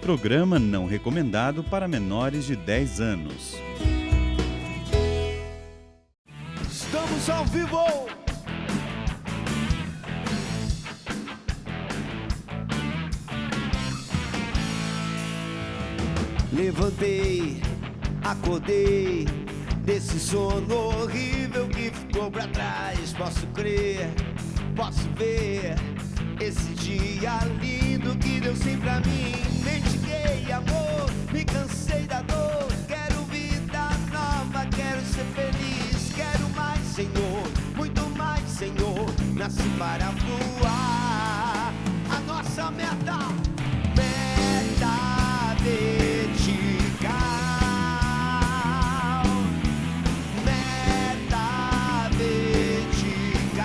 Programa não recomendado para menores de 10 anos. Estamos ao vivo! Levantei, acordei desse sono horrível que ficou pra trás. Posso crer, posso ver esse dia lindo que Deus tem pra mim. Mendiguei amor, me cansei da dor. Quero vida nova, quero ser feliz. Quero mais, Senhor, muito mais, Senhor. Nasci para voar. A nossa meta, meta vertical. Meta vertical.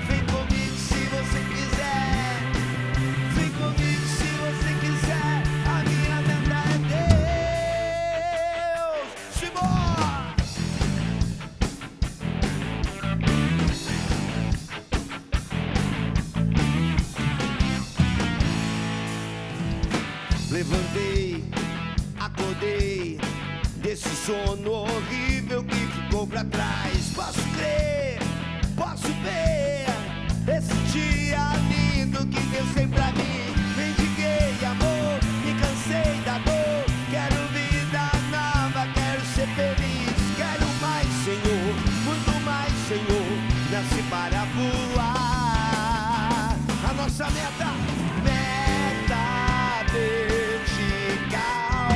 Vem comigo se você quiser. Vem comigo se você quiser. A minha meta é Deus. Simbora! Levantei, acordei desse sono horrível que ficou pra trás. Posso crer, posso ver esse dia lindo que Deus tem pra mim. Mendiguei amor, me cansei da dor. Quero vida nova, quero ser feliz. Quero mais, Senhor, muito mais, Senhor. Nasci para voar. A nossa meta, meta vertical.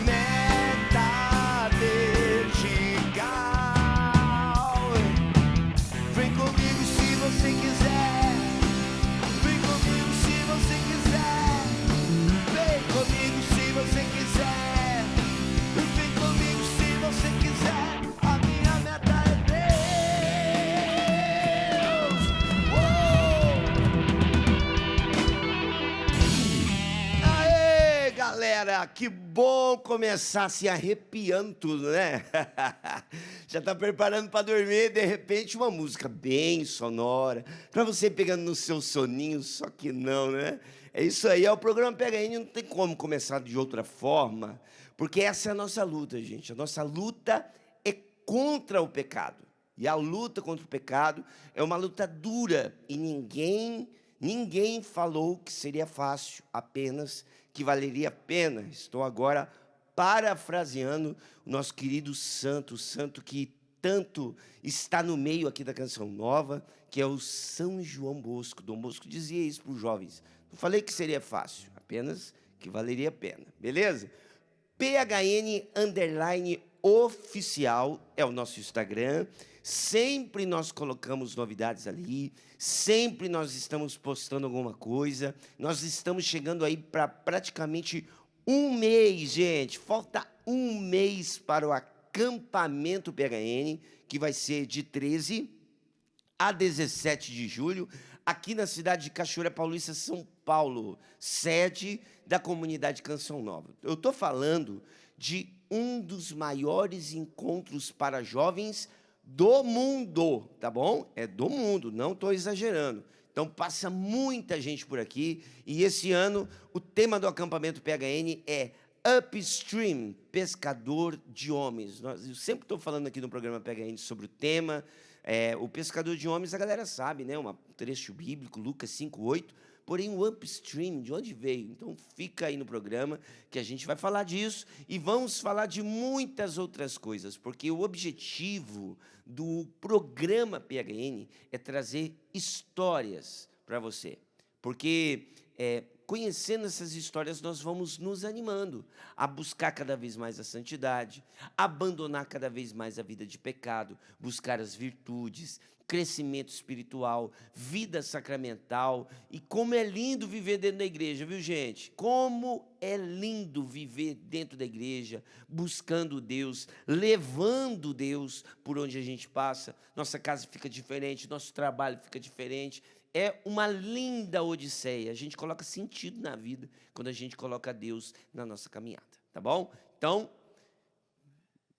Meta vertical. Vem comigo se você quiser. Vem comigo se você quiser. Vem comigo se você quiser. Vem comigo se você quiser. A minha meta é Deus. Aê, galera, que bom começar se arrepiando tudo, né? Já tá preparando para dormir, de repente uma música bem sonora, para você pegando no seu soninho, só que não, né? É isso aí, é o programa PHN, não tem como começar de outra forma, porque essa é a nossa luta, gente. A nossa luta é contra o pecado. E a luta contra o pecado é uma luta dura, e ninguém falou que seria fácil, apenas que valeria a pena. Estou agora parafraseando o nosso querido santo, o santo que tanto está no meio aqui da Canção Nova, que é o São João Bosco. Dom Bosco dizia isso para os jovens. Não falei que seria fácil, apenas que valeria a pena. Beleza? PHN_oficial é o nosso Instagram. Sempre nós colocamos novidades ali, sempre nós estamos postando alguma coisa. Nós estamos chegando aí para praticamente um mês, gente. Falta um mês para o acampamento PHN, que vai ser de 13 a 17 de julho, aqui na cidade de Cachoeira Paulista, São Paulo, sede da comunidade Canção Nova. Eu estou falando de um dos maiores encontros para jovens do mundo, tá bom? É do mundo, não estou exagerando. Então passa muita gente por aqui, e esse ano o tema do acampamento PHN é Upstream, pescador de homens. Eu sempre estou falando aqui no programa PHN sobre o tema. O pescador de homens, a galera sabe, né? Um trecho bíblico, Lucas 5:8. Porém, o upstream, de onde veio? Então, fica aí no programa que a gente vai falar disso e vamos falar de muitas outras coisas, porque o objetivo do programa PHN é trazer histórias para você. Porque conhecendo essas histórias, nós vamos nos animando a buscar cada vez mais a santidade, abandonar cada vez mais a vida de pecado, buscar as virtudes, crescimento espiritual, vida sacramental. E como é lindo viver dentro da igreja, viu, gente? Como é lindo viver dentro da igreja, buscando Deus, levando Deus por onde a gente passa. Nossa casa fica diferente, nosso trabalho fica diferente. É uma linda odisseia. A gente coloca sentido na vida quando a gente coloca Deus na nossa caminhada, tá bom? Então,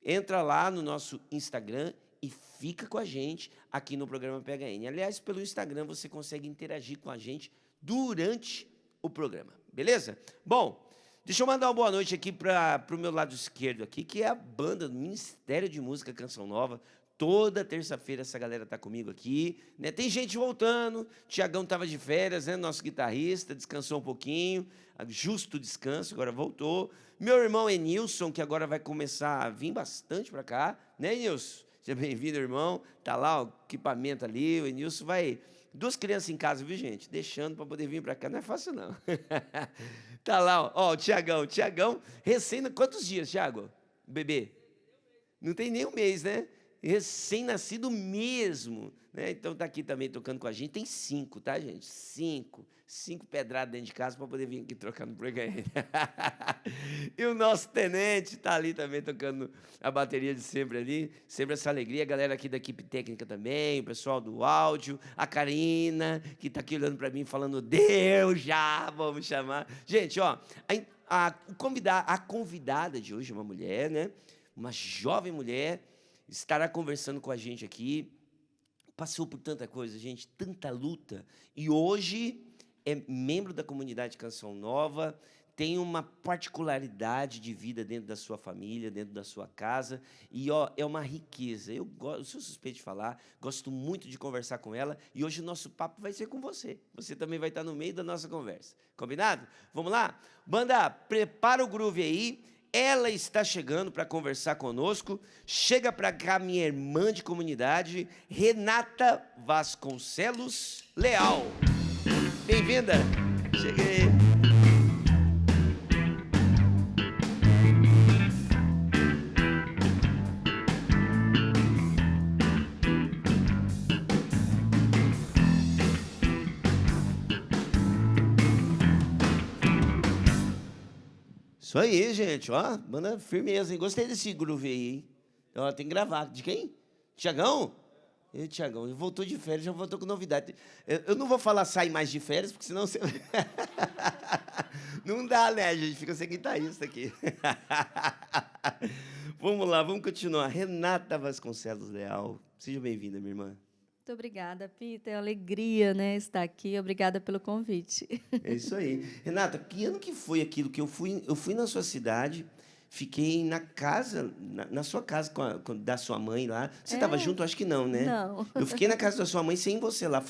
entra lá no nosso Instagram e fica com a gente aqui no programa PHN. Aliás, pelo Instagram você consegue interagir com a gente durante o programa, beleza? Bom, deixa eu mandar uma boa noite aqui para o meu lado esquerdo aqui, que é a banda do Ministério de Música Canção Nova. Toda terça-feira essa galera tá comigo aqui, né? Tem gente voltando, Tiagão estava de férias, né? Nosso guitarrista, descansou um pouquinho, justo descanso, agora voltou. Meu irmão Enilson, que agora vai começar a vir bastante para cá, né, Enilson? Seja bem-vindo, irmão. Tá lá o equipamento ali, o Enilson vai... 2 crianças em casa, viu, gente? Deixando para poder vir para cá, não é fácil, não. Tá lá, ó, o Tiagão. Tiagão, recém... Quantos dias, Tiago? Bebê? Não tem nem um mês, né? Recém-nascido mesmo, né? Então tá aqui também tocando com a gente. Tem 5, tá, gente? 5 pedradas dentro de casa para poder vir aqui trocar no programa. E o nosso tenente tá ali também tocando a bateria de sempre ali. Sempre essa alegria. A galera aqui da equipe técnica também, o pessoal do áudio, a Karina, que tá aqui olhando para mim falando, Deus já, vamos chamar. Gente, ó, a convidada de hoje é uma mulher, né? Uma jovem mulher, estará conversando com a gente aqui, passou por tanta coisa, gente, tanta luta, e hoje é membro da comunidade Canção Nova, tem uma particularidade de vida dentro da sua família, dentro da sua casa, e ó, é uma riqueza. Eu sou suspeito de falar, gosto muito de conversar com ela, e hoje o nosso papo vai ser com você. Você também vai estar no meio da nossa conversa. Combinado? Vamos lá? Banda, prepara o groove aí. Ela está chegando para conversar conosco. Chega para cá minha irmã de comunidade, Renata Vasconcelos Leal. Bem-vinda. Cheguei. Isso aí, gente, ó, manda firmeza, hein? Gostei desse groove aí, hein? Então, tem que gravar. De quem? Tiagão? Tiagão, voltou de férias, já voltou com novidade. Eu não vou falar sai mais de férias, porque senão você... Não dá, né? A gente fica sem guitarrista aqui. Vamos lá, vamos continuar. Renata Vasconcelos Leal, seja bem-vinda, minha irmã. Muito obrigada, Peter. É uma alegria, né, estar aqui. Obrigada pelo convite. É isso aí. Renata, que ano que foi aquilo que eu fui na sua cidade, fiquei na casa, na sua casa da sua mãe lá. Você estava junto? Acho que não, né? Não. Eu fiquei na casa da sua mãe sem você lá.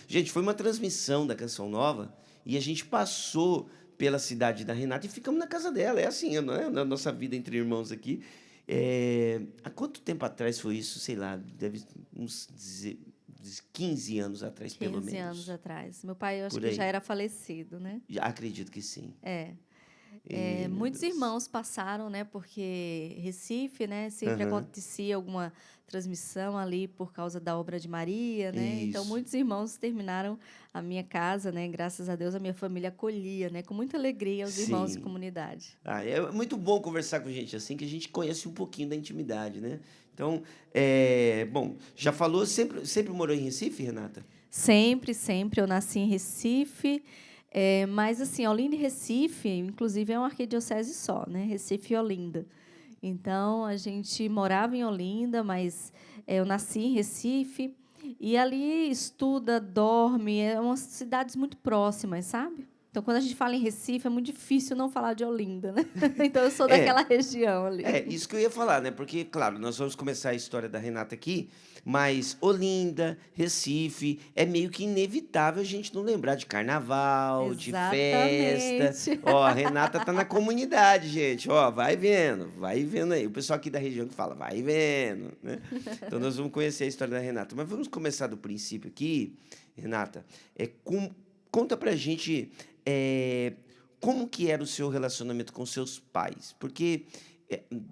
Gente, foi uma transmissão da Canção Nova e a gente passou pela cidade da Renata e ficamos na casa dela. É assim, não é? Na nossa vida entre irmãos aqui. Há quanto tempo atrás foi isso? Sei lá, deve uns 15 anos atrás, pelo menos. 15 anos atrás. Meu pai, eu acho que já era falecido, né? Já acredito que sim. Muitos irmãos passaram, né? Porque Recife, né? Sempre acontecia alguma transmissão ali por causa da obra de Maria, né? Isso. Então, muitos irmãos terminaram a minha casa, né? Graças a Deus, a minha família acolhia, né? Com muita alegria os irmãos de comunidade. É muito bom conversar com gente assim, que a gente conhece um pouquinho da intimidade, né? Então, bom, já falou, sempre morou em Recife, Renata? Sempre, sempre. Eu nasci em Recife, mas, assim, Olinda e Recife, inclusive, é uma arquidiocese só, né? Recife e Olinda. Então, a gente morava em Olinda, mas eu nasci em Recife, e ali estuda, dorme, umas cidades muito próximas, sabe? Então, quando a gente fala em Recife, é muito difícil não falar de Olinda, né? Então, eu sou daquela região ali. Isso que eu ia falar, né? Porque, claro, nós vamos começar a história da Renata aqui, mas Olinda, Recife, é meio que inevitável a gente não lembrar de carnaval, de festa. Ó, a Renata tá na comunidade, gente. Ó, vai vendo aí. O pessoal aqui da região que fala, vai vendo, né? Então, nós vamos conhecer a história da Renata. Mas vamos começar do princípio aqui, Renata. Conta pra gente... como que era o seu relacionamento com seus pais? Porque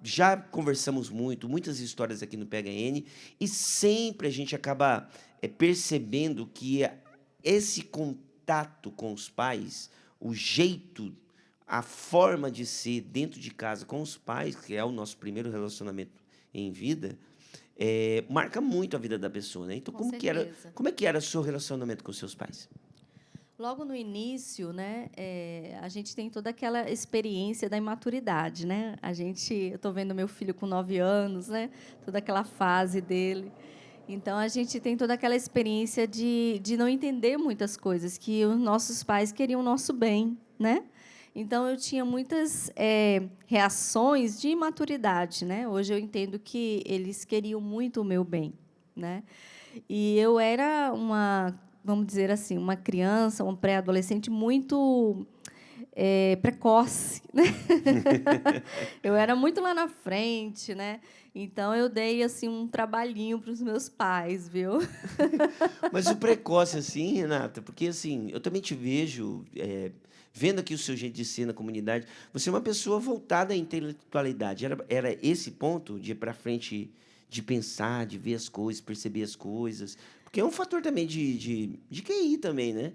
já conversamos muitas histórias aqui no PHN, e sempre a gente acaba percebendo que esse contato com os pais, o jeito, a forma de ser dentro de casa com os pais, que é o nosso primeiro relacionamento em vida, marca muito a vida da pessoa, né? Então, como é que era o seu relacionamento com seus pais? Logo no início, né, a gente tem toda aquela experiência da imaturidade, né? Eu estou vendo meu filho com 9 anos, né? Toda aquela fase dele. Então, a gente tem toda aquela experiência de não entender muitas coisas, que os nossos pais queriam o nosso bem, né? Então, eu tinha muitas reações de imaturidade, né? Hoje eu entendo que eles queriam muito o meu bem, né? E eu era vamos dizer assim, uma criança, um pré-adolescente muito precoce, né? Eu era muito lá na frente, né? Então eu dei assim um trabalhinho para os meus pais, viu? Mas o precoce, assim, Renata, porque assim, eu também te vejo, vendo aqui o seu jeito de ser na comunidade, você é uma pessoa voltada à intelectualidade. Era esse ponto de ir para frente, de pensar, de ver as coisas, perceber as coisas. Porque é um fator também de QI também, né?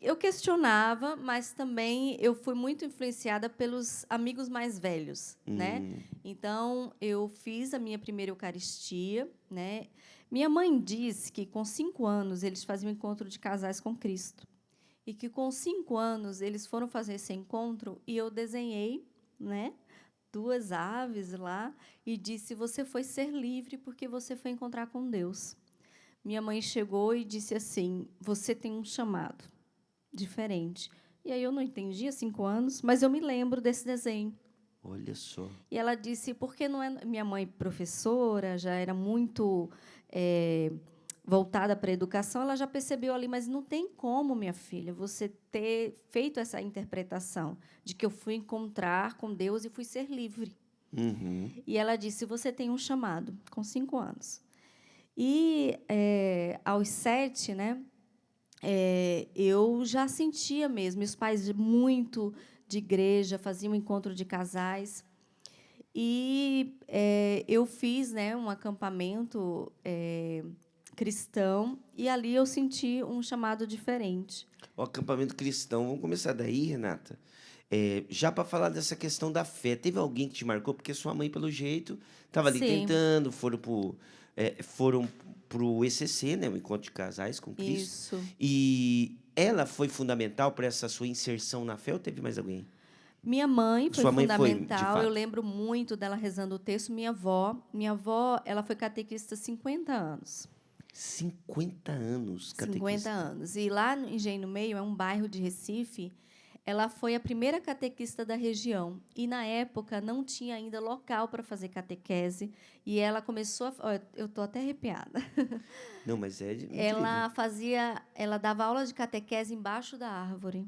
Eu questionava, mas também eu fui muito influenciada pelos amigos mais velhos, né? Então, eu fiz a minha primeira Eucaristia, né? Minha mãe disse que, com 5 anos, eles faziam encontro de casais com Cristo. E que, com 5 anos, eles foram fazer esse encontro e eu desenhei, né, 2 aves lá e disse: você foi ser livre porque você foi encontrar com Deus. Minha mãe chegou e disse assim: você tem um chamado diferente. E aí eu não entendi há 5 anos, mas eu me lembro desse desenho. Olha só. E ela disse: por que não é. Minha mãe, professora, já era muito voltada para a educação, ela já percebeu ali, mas não tem como, minha filha, você ter feito essa interpretação de que eu fui encontrar com Deus e fui ser livre. E ela disse: você tem um chamado, com 5 anos. E, aos 7, né, eu já sentia mesmo. Meus pais, muito de igreja, faziam encontro de casais. E eu fiz, né, um acampamento cristão, e ali eu senti um chamado diferente. O acampamento cristão, vamos começar daí, Renata. Já para falar dessa questão da fé, teve alguém que te marcou? Porque sua mãe, pelo jeito, estava ali Sim, tentando, foram pro ECC, né, o Encontro de Casais com Cristo. isso. E ela foi fundamental para essa sua inserção na fé, ou teve mais alguém? Minha mãe foi Sua mãe foi, de fundamental. Eu fato. lembro muito dela rezando o texto. Minha avó, ela foi catequista há 50 anos. 50 anos 50 catequista. anos. E lá no Engenho no Meio, é um bairro de Recife, ela foi a primeira catequista da região. E, na época, não tinha ainda local para fazer catequese. E ela começou a... Olha, eu estou até arrepiada. Não, mas é incrível. Ela dava aula de catequese embaixo da árvore.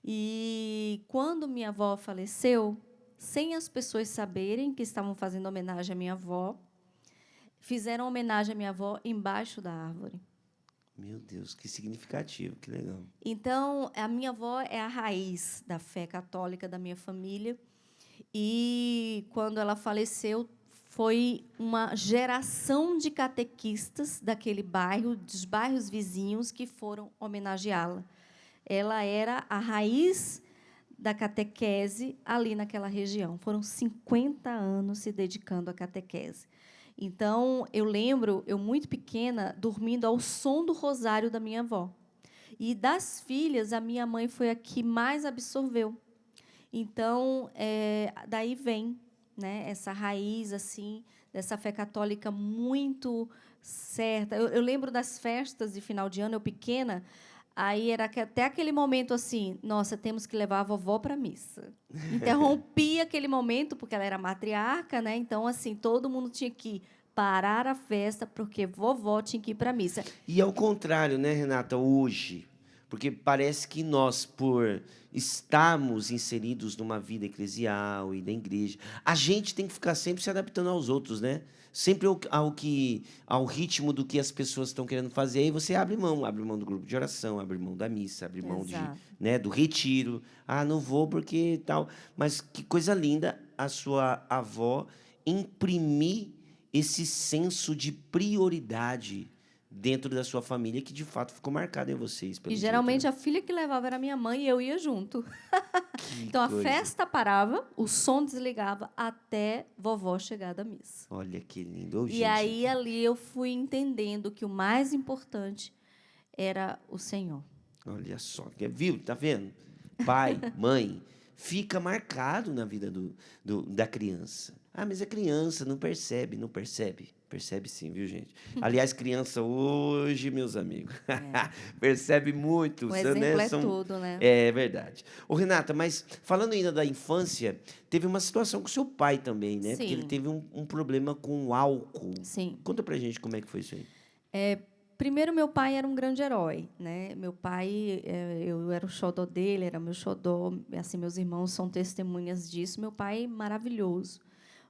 E, quando minha avó faleceu, sem as pessoas saberem que estavam fazendo homenagem à minha avó, fizeram homenagem à minha avó embaixo da árvore. Meu Deus, que significativo, que legal. Então, a minha avó é a raiz da fé católica da minha família. E, quando ela faleceu, foi uma geração de catequistas daquele bairro, dos bairros vizinhos, que foram homenageá-la. Ela era a raiz da catequese ali naquela região. Foram 50 anos se dedicando à catequese. Então, eu lembro, eu muito pequena, dormindo ao som do rosário da minha avó. E, das filhas, a minha mãe foi a que mais absorveu. Então, daí vem, né, essa raiz assim dessa fé católica muito certa. Eu lembro das festas de final de ano, eu pequena, aí era até aquele momento assim: nossa, temos que levar a vovó para a missa. Interrompia aquele momento, porque ela era matriarca, né? Então, assim, todo mundo tinha que parar a festa, porque vovó tinha que ir para a missa. E ao contrário, né, Renata, hoje, porque parece que nós, por estarmos inseridos numa vida eclesial e da igreja, a gente tem que ficar sempre se adaptando aos outros, né? Sempre ao ritmo do que as pessoas estão querendo fazer. Aí você abre mão do grupo de oração, abre mão da missa, abre mão Exato. né, do retiro. Ah, não vou porque tal. Mas que coisa linda a sua avó imprimir esse senso de prioridade dentro da sua família, que de fato ficou marcado em vocês. E geralmente a filha que levava era minha mãe e eu ia junto. Então a festa parava, o som desligava até vovó chegar da missa. Olha que lindo. E aí ali eu fui entendendo que o mais importante era o Senhor. Olha só, viu? Tá vendo? Pai, mãe, fica marcado na vida da criança. Ah, mas é criança, não percebe, não percebe. Percebe sim, viu, gente? Aliás, criança hoje, meus amigos, É. percebe muito. O Né? exemplo é tudo, né? É verdade. Ô, Renata, mas falando ainda da infância, teve uma situação com seu pai também, né? Porque ele Sim, teve um problema com o álcool. sim. Conta pra gente como é que foi isso aí. Primeiro, meu pai era um grande herói, né? Meu pai, eu era o xodó dele, era meu xodó. Assim, meus irmãos são testemunhas disso. Meu pai, maravilhoso.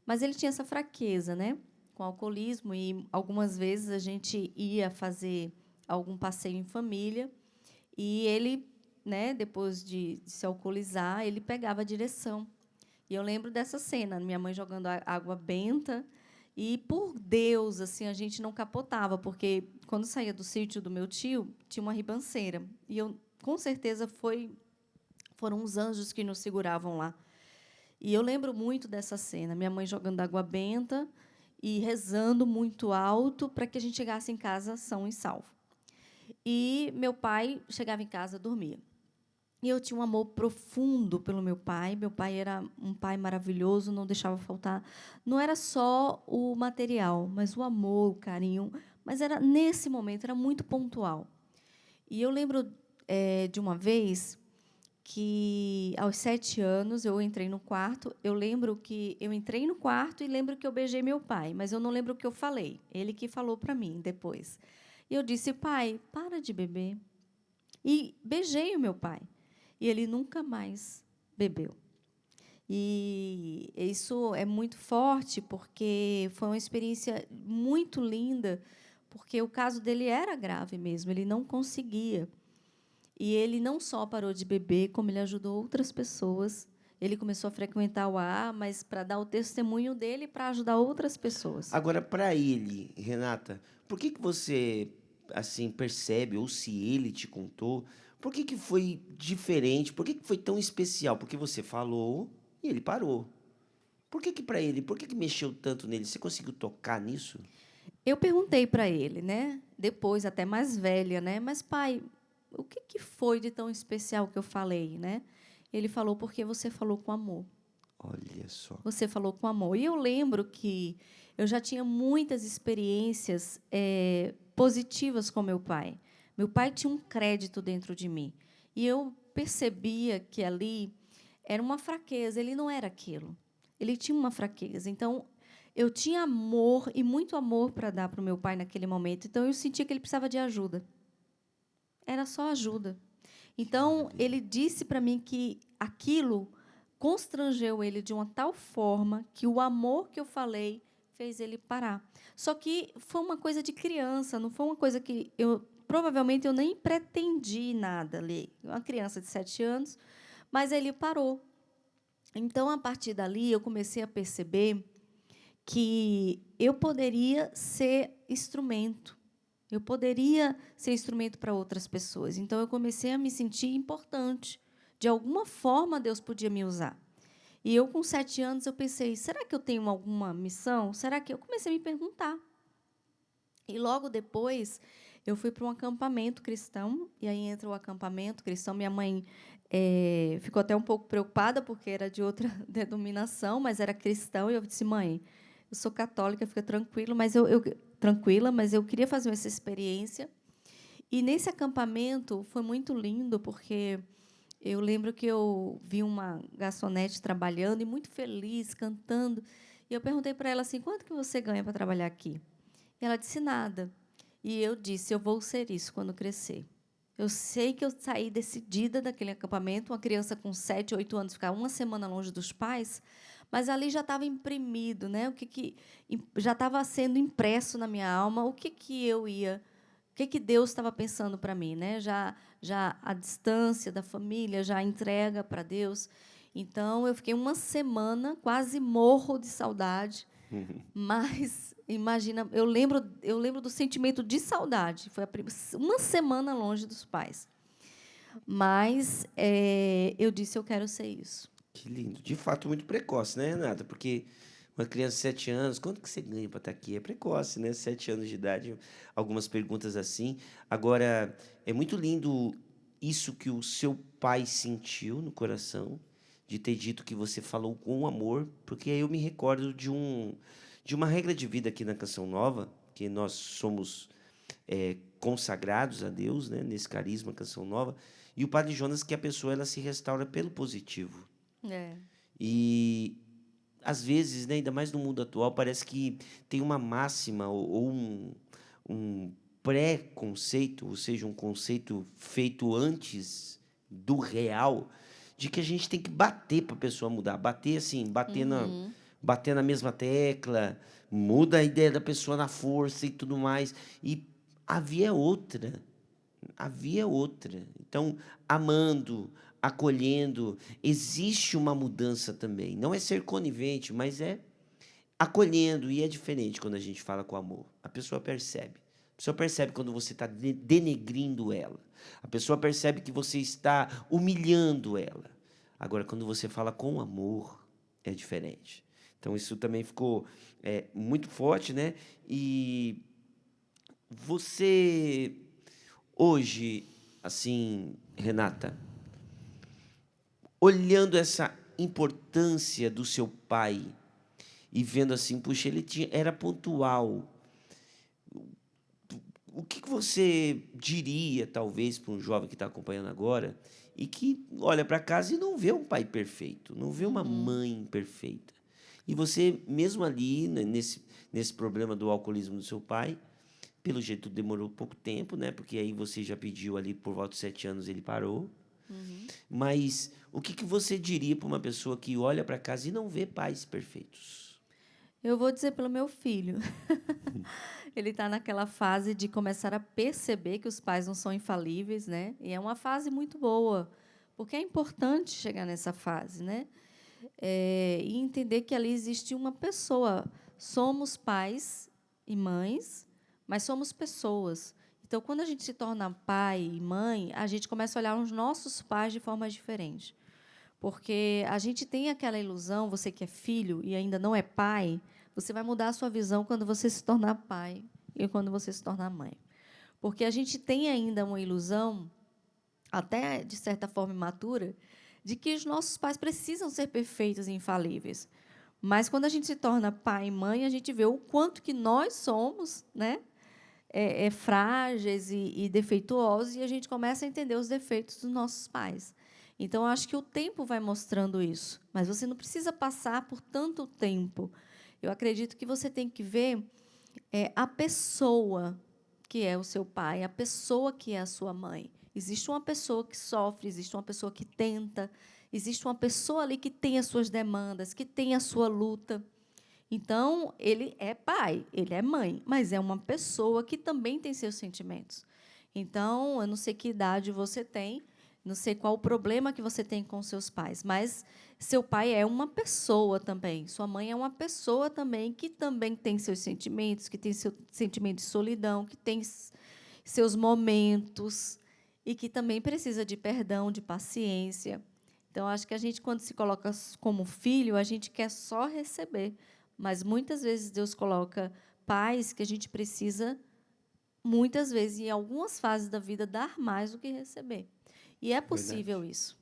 Mas ele tinha essa fraqueza, né? Com alcoolismo, e algumas vezes a gente ia fazer algum passeio em família e ele, né, depois de se alcoolizar, ele pegava a direção. E eu lembro dessa cena, minha mãe jogando água benta e, por Deus, assim, a gente não capotava, porque quando saía do sítio do meu tio, tinha uma ribanceira. E eu, com certeza, foram os anjos que nos seguravam lá. E eu lembro muito dessa cena, minha mãe jogando água benta e rezando muito alto para que a gente chegasse em casa são e salvo. E meu pai chegava em casa, dormia. E eu tinha um amor profundo pelo meu pai. Meu pai era um pai maravilhoso, não deixava faltar. Não era só o material, mas o amor, o carinho. Mas era nesse momento, era muito pontual. E eu lembro de uma vez que, aos 7 anos, eu entrei no quarto. Eu lembro que eu entrei no quarto e lembro que eu beijei meu pai, mas eu não lembro o que eu falei. Ele que falou para mim depois. E eu disse: pai, para de beber. E beijei o meu pai. E ele nunca mais bebeu. E isso é muito forte, porque foi uma experiência muito linda, porque o caso dele era grave mesmo, ele não conseguia. E ele não só parou de beber, como ele ajudou outras pessoas. Ele começou a frequentar o AA, mas para dar o testemunho dele para ajudar outras pessoas. Agora, para ele, Renata, por que você assim percebe, ou se ele te contou, por que foi diferente? Por que foi tão especial? Porque você falou e ele parou. Por que para ele, por que mexeu tanto nele? Você conseguiu tocar nisso? Eu perguntei para ele, né? Depois, até mais velha, né? Mas, pai, o que foi de tão especial que eu falei, né? Ele falou: porque você falou com amor. Olha só. Você falou com amor. E eu lembro que eu já tinha muitas experiências positivas com meu pai. Meu pai tinha um crédito dentro de mim. E eu percebia que ali era uma fraqueza. Ele não era aquilo. Ele tinha uma fraqueza. Então, eu tinha amor, e muito amor, para dar para o meu pai naquele momento. Então, eu sentia que ele precisava de ajuda. Era só ajuda. Então, ele disse para mim que aquilo constrangeu ele de uma tal forma que o amor que eu falei fez ele parar. Só que foi uma coisa de criança, não foi uma coisa que provavelmente eu nem pretendi nada ali. Uma criança de 7 anos, mas ele parou. Então, a partir dali, eu comecei a perceber que eu poderia ser instrumento. Eu poderia ser instrumento para outras pessoas. Então, eu comecei a me sentir importante. De alguma forma, Deus podia me usar. E eu, com 7 anos, eu pensei: será que eu tenho alguma missão? Será que... Eu comecei a me perguntar. E, logo depois, eu fui para um acampamento cristão. E aí entra o acampamento cristão. Minha mãe ficou até um pouco preocupada, porque era de outra denominação, mas era cristão. E eu disse: mãe, eu sou católica, fica tranquilo, tranquila, mas eu queria fazer essa experiência. E, nesse acampamento, foi muito lindo, porque eu lembro que eu vi uma garçonete trabalhando e muito feliz, cantando. E eu perguntei para ela assim: quanto que você ganha para trabalhar aqui? E ela disse: nada. E eu disse: eu vou ser isso quando crescer. Eu sei que eu saí decidida daquele acampamento, uma criança com 7, 8 anos, ficar uma semana longe dos pais, mas ali já estava imprimido, né? Já estava sendo impresso na minha alma o que Deus estava pensando para mim, né? Já a distância da família, já a entrega para Deus. Então, eu fiquei uma semana, quase morro de saudade, mas imagina, eu lembro do sentimento de saudade. Foi uma semana longe dos pais. Mas eu disse: eu quero ser isso. Que lindo. De fato, muito precoce, né, Renata? Porque uma criança de 7 anos, quanto que você ganha para estar aqui? É precoce, né? 7 anos de idade, algumas perguntas assim. Agora, é muito lindo isso que o seu pai sentiu no coração, de ter dito que você falou com amor, porque aí eu me recordo de uma regra de vida aqui na Canção Nova, que nós somos consagrados a Deus, né, nesse carisma Canção Nova, e o Padre Jonas, que a pessoa ela se restaura pelo positivo. E, às vezes, né, ainda mais no mundo atual, parece que tem uma máxima ou um pré-conceito, ou seja, um conceito feito antes do real, de que a gente tem que bater para a pessoa mudar. Bater assim, bater na mesma tecla, muda a ideia da pessoa na força e tudo mais. E a via é outra. A via é outra. Então, amando, acolhendo, existe uma mudança também. Não é ser conivente, mas é acolhendo. E é diferente quando a gente fala com amor. A pessoa percebe. A pessoa percebe quando você está denegrindo ela. A pessoa percebe que você está humilhando ela. Agora, quando você fala com amor, é diferente. Então, isso também ficou muito forte, né? E você, hoje, assim, Renata, olhando essa importância do seu pai e vendo assim, puxa, era pontual. O que você diria, talvez, para um jovem que está acompanhando agora e que olha para casa e não vê um pai perfeito, não vê uma mãe perfeita? E você, mesmo ali, né, nesse problema do alcoolismo do seu pai, pelo jeito demorou pouco tempo, né? Porque aí você já pediu ali, por volta de 7 anos, ele parou. Mas o que você diria para uma pessoa que olha para casa e não vê pais perfeitos? Eu vou dizer pelo meu filho. Ele está naquela fase de começar a perceber que os pais não são infalíveis, né? E é uma fase muito boa, porque é importante chegar nessa fase, né? E entender que ali existe uma pessoa. Somos pais e mães, mas somos pessoas. Então, quando a gente se torna pai e mãe, a gente começa a olhar os nossos pais de forma diferente. Porque a gente tem aquela ilusão, você que é filho e ainda não é pai, você vai mudar a sua visão quando você se tornar pai e quando você se tornar mãe. Porque a gente tem ainda uma ilusão, até de certa forma imatura, de que os nossos pais precisam ser perfeitos e infalíveis. Mas, quando a gente se torna pai e mãe, a gente vê o quanto que nós somos, né, frágeis e defeituosos, e a gente começa a entender os defeitos dos nossos pais. Então, acho que o tempo vai mostrando isso, mas você não precisa passar por tanto tempo. Eu acredito que você tem que ver a pessoa que é o seu pai, a pessoa que é a sua mãe. Existe uma pessoa que sofre, existe uma pessoa que tenta, existe uma pessoa ali que tem as suas demandas, que tem a sua luta. Então, ele é pai, ele é mãe, mas é uma pessoa que também tem seus sentimentos. Então, eu não sei que idade você tem, não sei qual o problema que você tem com seus pais, mas seu pai é uma pessoa também, sua mãe é uma pessoa também, que também tem seus sentimentos, que tem seu sentimento de solidão, que tem seus momentos e que também precisa de perdão, de paciência. Então, acho que a gente, quando se coloca como filho, a gente quer só receber, mas muitas vezes Deus coloca pais que a gente precisa, muitas vezes, em algumas fases da vida, dar mais do que receber. E é possível isso.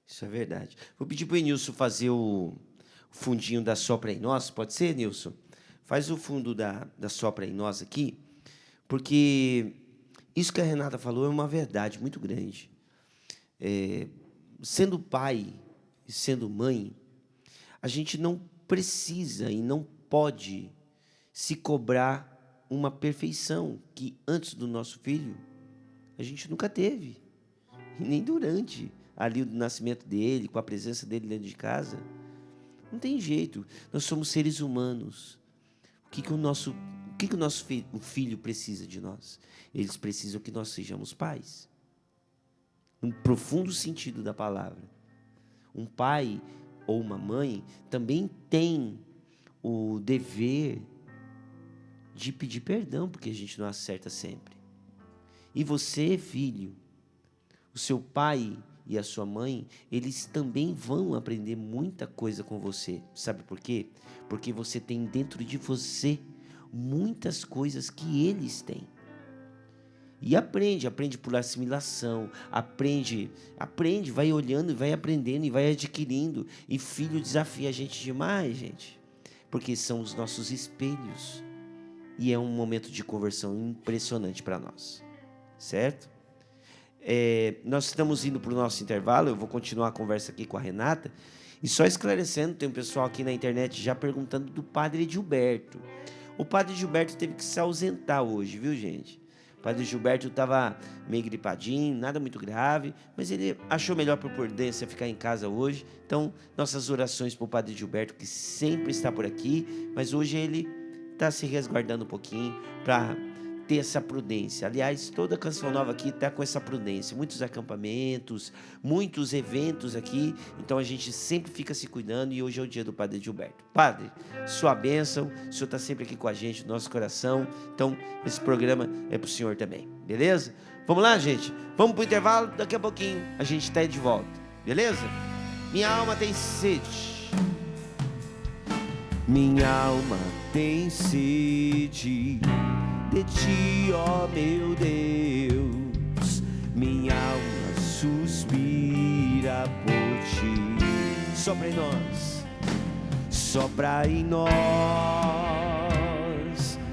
Isso é verdade. Vou pedir para o Nilson fazer o fundinho da Sopra em Nós. Pode ser, Nilson? Faz o fundo da Sopra em Nós aqui, porque isso que a Renata falou é uma verdade muito grande. Sendo pai e sendo mãe, a gente não precisa e não pode se cobrar uma perfeição que, antes do nosso filho, a gente nunca teve. E nem durante ali o nascimento dele, com a presença dele dentro de casa. Não tem jeito. Nós somos seres humanos. O que o nosso filho precisa de nós? Eles precisam que nós sejamos pais. No profundo sentido da palavra. Um pai ou uma mãe também tem o dever de pedir perdão, porque a gente não acerta sempre. E você, filho, o seu pai e a sua mãe, eles também vão aprender muita coisa com você. Sabe por quê? Porque você tem dentro de você muitas coisas que eles têm. E aprende por assimilação, aprende, vai olhando e vai aprendendo e vai adquirindo. E filho desafia a gente demais, gente, porque são os nossos espelhos. E é um momento de conversão impressionante para nós, certo? Nós estamos indo para o nosso intervalo, eu vou continuar a conversa aqui com a Renata, e só esclarecendo, tem um pessoal aqui na internet já perguntando do padre Gilberto. O padre Gilberto teve que se ausentar hoje, viu, gente? O padre Gilberto estava meio gripadinho, nada muito grave, mas ele achou melhor por prudência ficar em casa hoje. Então, nossas orações para o padre Gilberto, que sempre está por aqui, mas hoje ele está se resguardando um pouquinho para ter essa prudência. Aliás, toda a Canção Nova aqui está com essa prudência. Muitos acampamentos, muitos eventos aqui. Então, a gente sempre fica se cuidando e hoje é o dia do Padre Gilberto. Padre, sua bênção. O Senhor está sempre aqui com a gente, no nosso coração. Então, esse programa é para o Senhor também. Beleza? Vamos lá, gente? Vamos para o intervalo. Daqui a pouquinho a gente está de volta. Beleza? Minha alma tem sede. Minha alma tem sede de ti, ó meu Deus, minha alma suspira por ti. Sopra em nós, sopra em nós,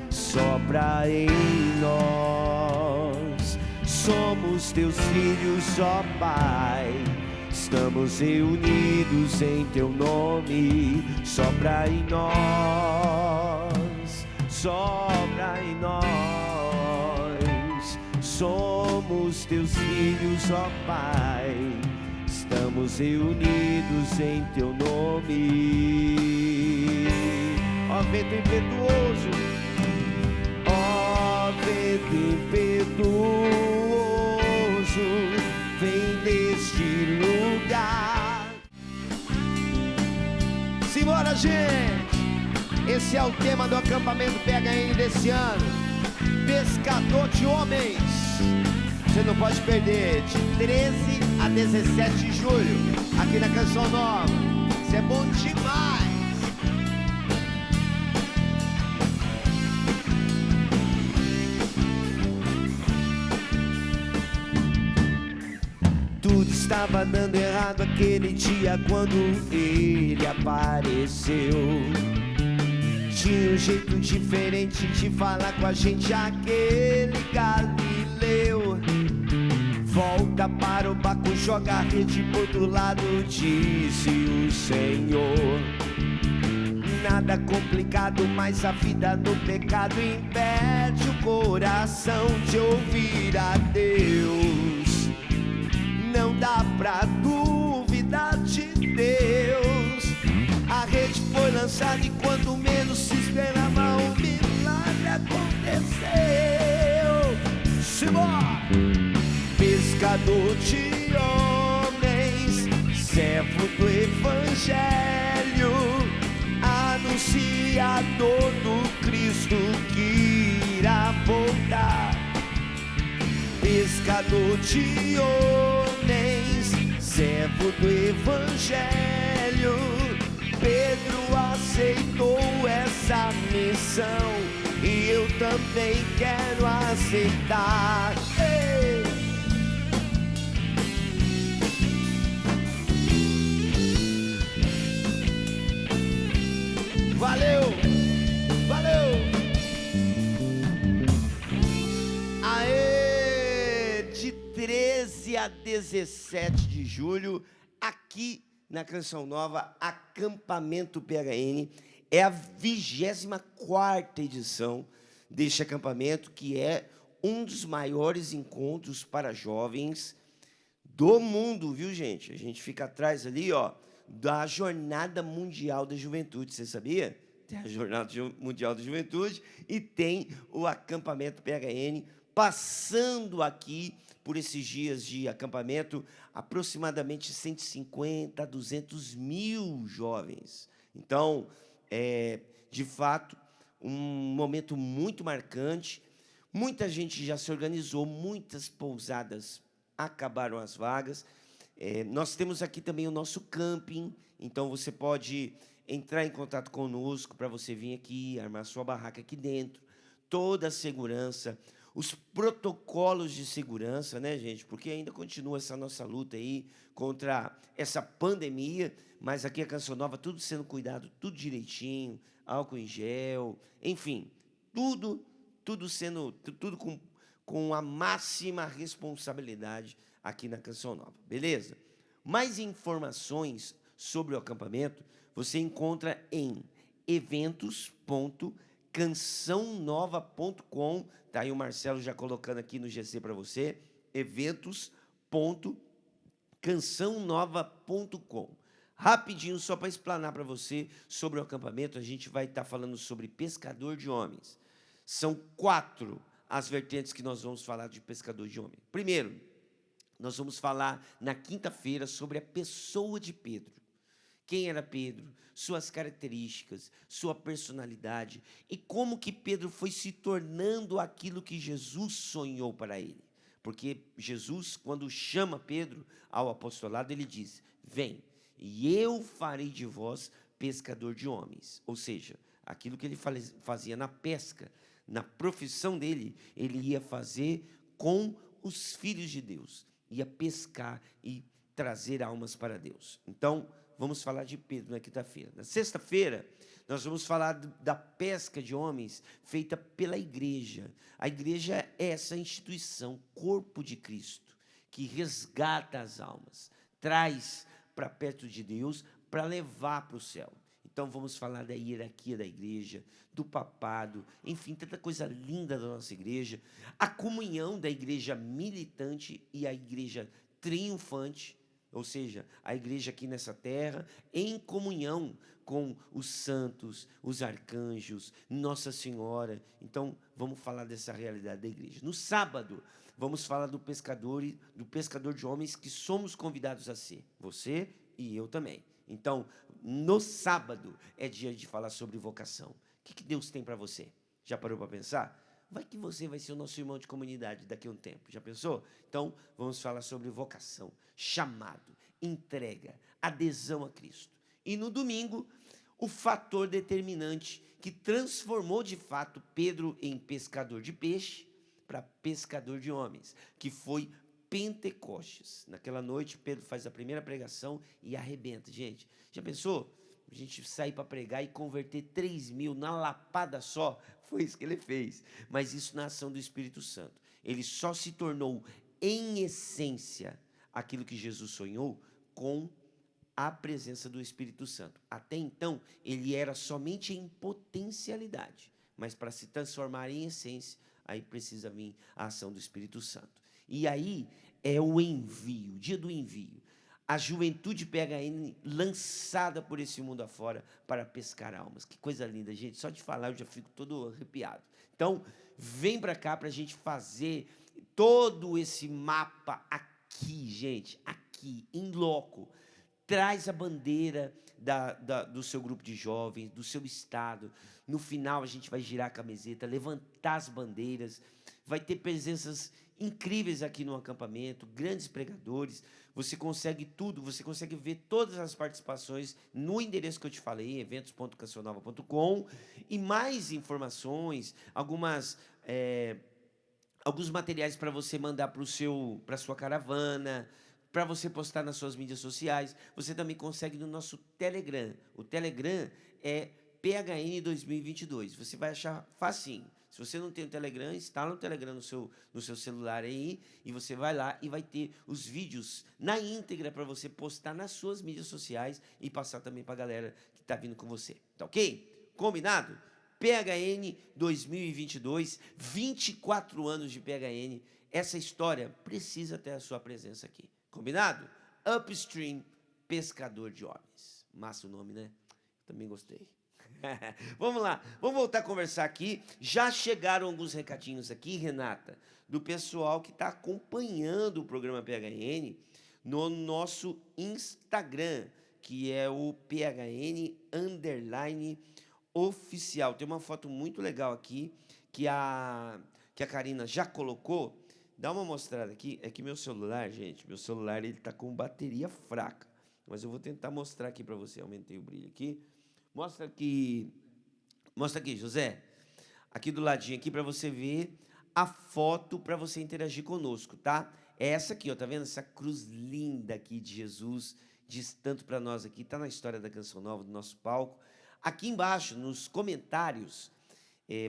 sopra em nós. Somos teus filhos, ó Pai, estamos reunidos em teu nome. Sopra em nós, sopra em nós. Somos teus filhos, ó Pai, estamos reunidos em teu nome. Ó vento impetuoso, ó vento impetuoso, vem deste lugar. Simbora, gente! Esse é o tema do acampamento PHN desse ano. Pescador de homens. Você não pode perder. De 13 a 17 de julho. Aqui na Canção Nova. Isso é bom demais. Tudo estava dando errado aquele dia quando ele apareceu. Tinha um jeito diferente de falar com a gente, aquele Galileu. Volta para o barco, joga a rede pro outro lado, disse o Senhor. Nada complicado, mas a vida no pecado impede o coração de ouvir a Deus. Não dá pra duvidar de Deus. A rede foi lançada e quando menos se esperava, um milagre aconteceu. Simbora! Pescador de homens, servo do Evangelho, anunciador do Cristo que irá voltar. Pescador de homens, servo do Evangelho, Pedro aceitou essa missão e eu também quero aceitar. Ei! Valeu! Valeu! Aê! De 13 a 17 de julho, aqui na Canção Nova, Acampamento PHN, é a 24ª edição deste acampamento, que é um dos maiores encontros para jovens do mundo, viu, gente? A gente fica atrás ali, ó, da Jornada Mundial da Juventude, você sabia? Tem a Jornada Mundial da Juventude e tem o Acampamento PHN passando aqui por esses dias de acampamento, aproximadamente 150 a 200 mil jovens. Então, de fato, um momento muito marcante. Muita gente já se organizou, muitas pousadas acabaram as vagas. Nós temos aqui também o nosso camping, então você pode entrar em contato conosco para você vir aqui, armar sua barraca aqui dentro. Toda a segurança. os protocolos de segurança, né, gente? Porque ainda continua essa nossa luta aí contra essa pandemia, mas aqui a Canção Nova, tudo sendo cuidado, tudo direitinho, álcool em gel, enfim, tudo sendo, tudo com a máxima responsabilidade aqui na Canção Nova, beleza? Mais informações sobre o acampamento você encontra em eventos.cançãonova.com. Tá aí o Marcelo já colocando aqui no GC para você, eventos.cançãonova.com. Rapidinho, só para explanar para você sobre o acampamento, a gente vai estar falando sobre pescador de homens. São 4 as vertentes que nós vamos falar de pescador de homens. Primeiro, nós vamos falar na quinta-feira sobre a pessoa de Pedro. Quem era Pedro, suas características, sua personalidade e como que Pedro foi se tornando aquilo que Jesus sonhou para ele. Porque Jesus, quando chama Pedro ao apostolado, ele diz: vem, e eu farei de vós pescador de homens. Ou seja, aquilo que ele fazia na pesca, na profissão dele, ele ia fazer com os filhos de Deus, ia pescar e trazer almas para Deus. Então, vamos falar de Pedro na quinta-feira. Na sexta-feira, nós vamos falar da pesca de homens feita pela igreja. A igreja é essa instituição, corpo de Cristo, que resgata as almas, traz para perto de Deus para levar para o céu. Então, vamos falar da hierarquia da igreja, do papado, enfim, tanta coisa linda da nossa igreja, a comunhão da igreja militante e a igreja triunfante, ou seja, a igreja aqui nessa terra, em comunhão com os santos, os arcanjos, Nossa Senhora. Então, vamos falar dessa realidade da igreja. No sábado, vamos falar do pescador de homens que somos convidados a ser, você e eu também. Então, no sábado é dia de falar sobre vocação. O que Deus tem para você? Já parou para pensar? Vai que você vai ser o nosso irmão de comunidade daqui a um tempo. Já pensou? Então, vamos falar sobre vocação, chamado, entrega, adesão a Cristo. E no domingo, o fator determinante que transformou de fato Pedro em pescador de peixe para pescador de homens, que foi Pentecostes. Naquela noite, Pedro faz a primeira pregação e arrebenta. Gente, já pensou? A gente sair para pregar e converter 3.000 na lapada só? Foi isso que ele fez. Mas isso na ação do Espírito Santo. Ele só se tornou, em essência, aquilo que Jesus sonhou com a presença do Espírito Santo. Até então, ele era somente em potencialidade. Mas para se transformar em essência, aí precisa vir a ação do Espírito Santo. E aí é o envio, o dia do envio. A juventude PHN lançada por esse mundo afora para pescar almas. Que coisa linda, gente. Só de falar eu já fico todo arrepiado. Então, vem para cá para a gente fazer todo esse mapa aqui, gente. Aqui, em loco. Traz a bandeira do seu grupo de jovens, do seu estado. No final, a gente vai girar a camiseta, levantar as bandeiras. Vai ter presenças incríveis aqui no acampamento, grandes pregadores. Você consegue tudo, você consegue ver todas as participações no endereço que eu te falei, eventos.cançãonova.com, e mais informações, alguns materiais para você mandar para a sua caravana, para você postar nas suas mídias sociais. Você também consegue no nosso Telegram. O Telegram é PHN 2022. Você vai achar facinho. Se você não tem o Telegram, instala o Telegram no seu celular aí, e você vai lá e vai ter os vídeos na íntegra para você postar nas suas mídias sociais e passar também para a galera que está vindo com você. Tá ok? Combinado? PHN 2022, 24 anos de PHN. Essa história precisa ter a sua presença aqui. Combinado? Upstream, pescador de homens. Massa o nome, né? Também gostei. Vamos lá, vamos voltar a conversar aqui. Já chegaram alguns recadinhos aqui, Renata, do pessoal que está acompanhando o programa PHN no nosso Instagram, que é o PHN_oficial. Tem uma foto muito legal aqui que a Karina já colocou. Dá uma mostrada aqui. É que meu celular, gente, ele está com bateria fraca. Mas eu vou tentar mostrar aqui para você. Aumentei o brilho aqui. Mostra aqui, José. Aqui do ladinho aqui para você ver a foto para você interagir conosco, tá? É essa aqui, ó, tá vendo? Essa cruz linda aqui de Jesus, diz tanto para nós aqui, tá na história da Canção Nova, do nosso palco. Aqui embaixo, nos comentários,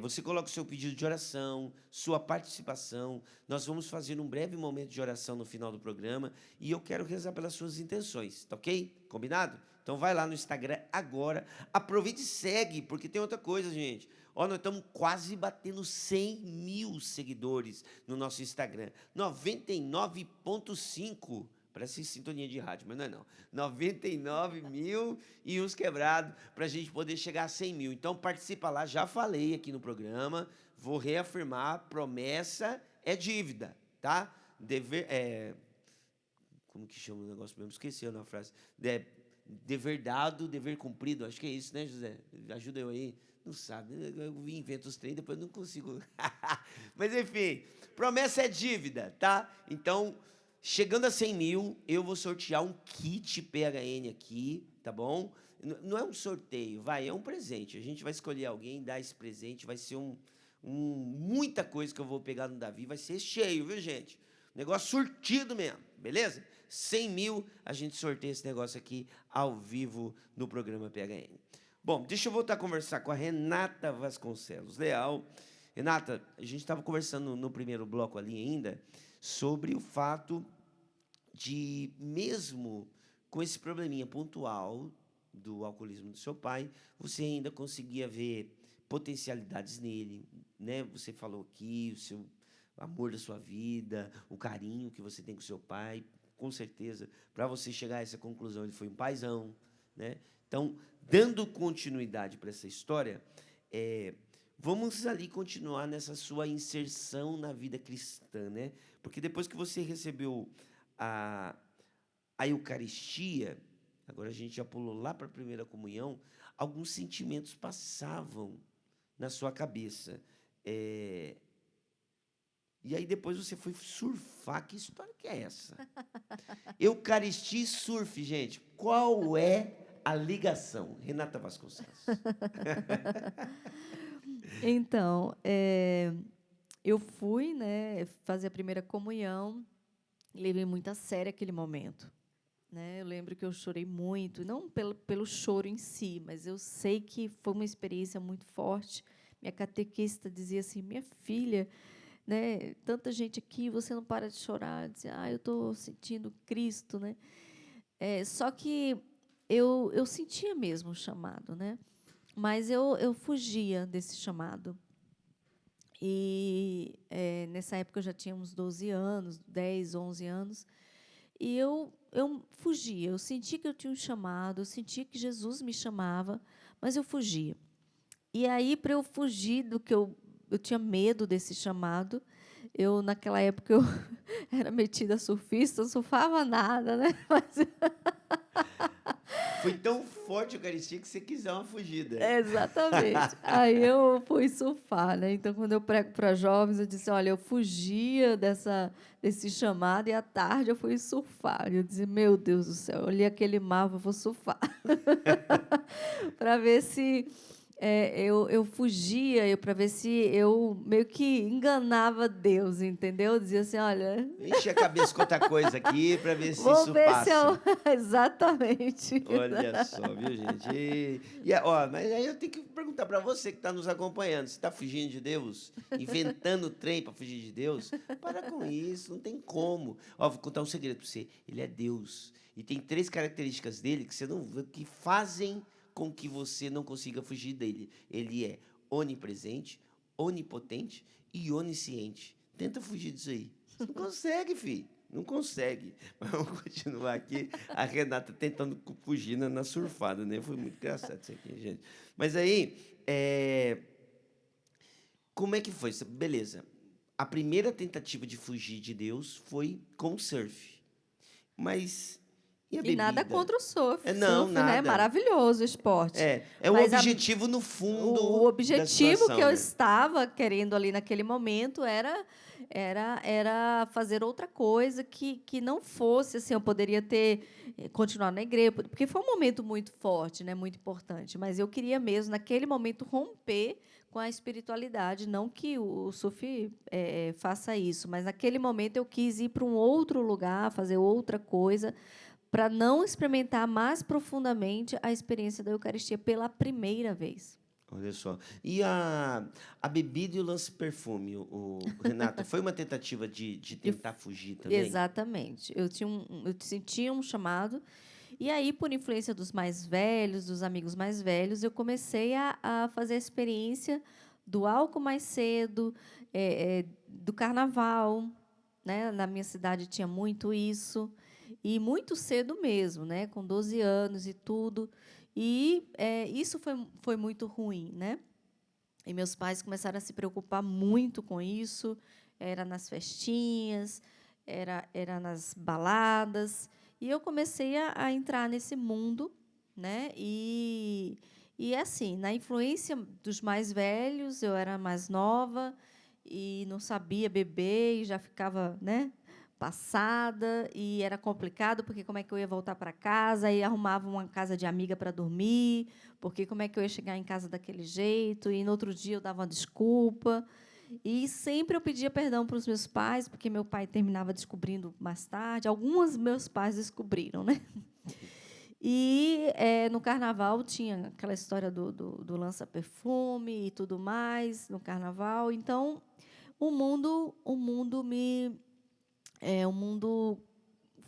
você coloca o seu pedido de oração, sua participação. Nós vamos fazer um breve momento de oração no final do programa e eu quero rezar pelas suas intenções, tá ok? Combinado? Então vai lá no Instagram agora, aproveita e segue, porque tem outra coisa, gente. Ó, nós estamos quase batendo 100 mil seguidores no nosso Instagram. 99,5. Parece sintonia de rádio, mas não é não. 99 mil e uns quebrados para a gente poder chegar a 100 mil. Então, participa lá. Já falei aqui no programa. Vou reafirmar. Promessa é dívida, tá? Como que chama o negócio mesmo? Esqueci a frase. Dever dado, dever cumprido. Acho que é isso, né, José? Ajuda eu aí. Não sabe. Eu invento os trem, depois não consigo. Mas, enfim. Promessa é dívida, tá? Então... Chegando a 100 mil, eu vou sortear um kit PHN aqui, tá bom? Não é um sorteio, é um presente. A gente vai escolher alguém, dar esse presente, vai ser muita coisa que eu vou pegar no Davi, vai ser cheio, viu, gente? Negócio surtido mesmo, beleza? 100 mil, a gente sorteia esse negócio aqui ao vivo no programa PHN. Bom, deixa eu voltar a conversar com a Renata Vasconcelos Leal. Renata, a gente estava conversando no primeiro bloco ali ainda, sobre o fato de, mesmo com esse probleminha pontual do alcoolismo do seu pai, você ainda conseguia ver potencialidades nele, né? Você falou aqui, o seu amor da sua vida, o carinho que você tem com seu pai, com certeza, para você chegar a essa conclusão, ele foi um paizão, né? Então, dando continuidade para essa história, vamos ali continuar nessa sua inserção na vida cristã, né? Porque depois que você recebeu a Eucaristia, agora a gente já pulou lá para a primeira comunhão, alguns sentimentos passavam na sua cabeça. E aí depois você foi surfar. Que história que é essa? Eucaristia e surf, gente. Qual é a ligação? Renata Vasconcelos. Então, eu fui, né, fazer a primeira comunhão, levei muito a sério aquele momento, né? Eu lembro que eu chorei muito, não pelo choro em si, mas eu sei que foi uma experiência muito forte. Minha catequista dizia assim: minha filha, né, tanta gente aqui, você não para de chorar. Eu dizia: eu estou sentindo Cristo, né? Só que eu sentia mesmo o chamado, né? Mas eu fugia desse chamado. E nessa época eu já tinha uns 12 anos, 10, 11 anos, e eu fugia. Eu sentia que eu tinha um chamado, eu sentia que Jesus me chamava, mas eu fugia. E aí, para eu fugir do que eu tinha medo desse chamado, naquela época, eu era metida surfista, não surfava nada, né? Mas... Foi tão forte a Eucaristia que você quis dar uma fugida. Exatamente. Aí eu fui surfar, né? Então, quando eu prego para jovens, eu disse: olha, eu fugia desse chamado e à tarde eu fui surfar. Eu dizia: meu Deus do céu, eu olhei aquele mar, eu vou surfar. Para ver se eu fugia, para ver se eu meio que enganava Deus, entendeu? Eu dizia assim: olha... Enche a cabeça com outra coisa aqui para ver se vou isso ver passa. Se eu... Exatamente. Olha só, viu, gente? Mas aí eu tenho que perguntar para você que está nos acompanhando: você está fugindo de Deus? Inventando trem para fugir de Deus? Para com isso, não tem como. Vou contar um segredo para você: ele é Deus. E tem 3 características dele que fazem com que você não consiga fugir dele. Ele é onipresente, onipotente e onisciente. Tenta fugir disso aí. Você não consegue, filho. Não consegue. Mas vamos continuar aqui. A Renata tentando fugir na surfada, né? Foi muito engraçado isso aqui, gente. Mas aí, como é que foi? Beleza. A primeira tentativa de fugir de Deus foi com o surf. Mas... E nada contra o surf. Não, surf, nada. Né? Maravilhoso o esporte. O objetivo, no fundo. O objetivo da situação, que eu né? estava querendo ali naquele momento era Era fazer outra coisa que não fosse assim. Eu poderia ter continuado na igreja, porque foi um momento muito forte, né, muito importante. Mas eu queria mesmo, naquele momento, romper com a espiritualidade. Não que o Sufi faça isso, mas naquele momento eu quis ir para um outro lugar, fazer outra coisa, para não experimentar mais profundamente a experiência da Eucaristia pela primeira vez. Olha só. E a bebida e o lance perfume, Renata, foi uma tentativa de tentar fugir também? Exatamente. Eu sentia um chamado, e aí, por influência dos mais velhos, dos amigos mais velhos, eu comecei a fazer a experiência do álcool mais cedo, do carnaval, né? Na minha cidade tinha muito isso, e muito cedo mesmo, né? Com 12 anos e tudo. E isso foi muito ruim, né? E meus pais começaram a se preocupar muito com isso. Era nas festinhas, era nas baladas. E eu comecei a entrar nesse mundo, né? E assim, na influência dos mais velhos, eu era mais nova e não sabia beber e já ficava, né, passada, e era complicado, porque como é que eu ia voltar para casa, e arrumava uma casa de amiga para dormir, porque como é que eu ia chegar em casa daquele jeito, e no outro dia eu dava uma desculpa. E sempre eu pedia perdão para os meus pais, porque meu pai terminava descobrindo mais tarde. Alguns meus pais descobriram, né? E no carnaval tinha aquela história do lança-perfume e tudo mais no carnaval. Então, o mundo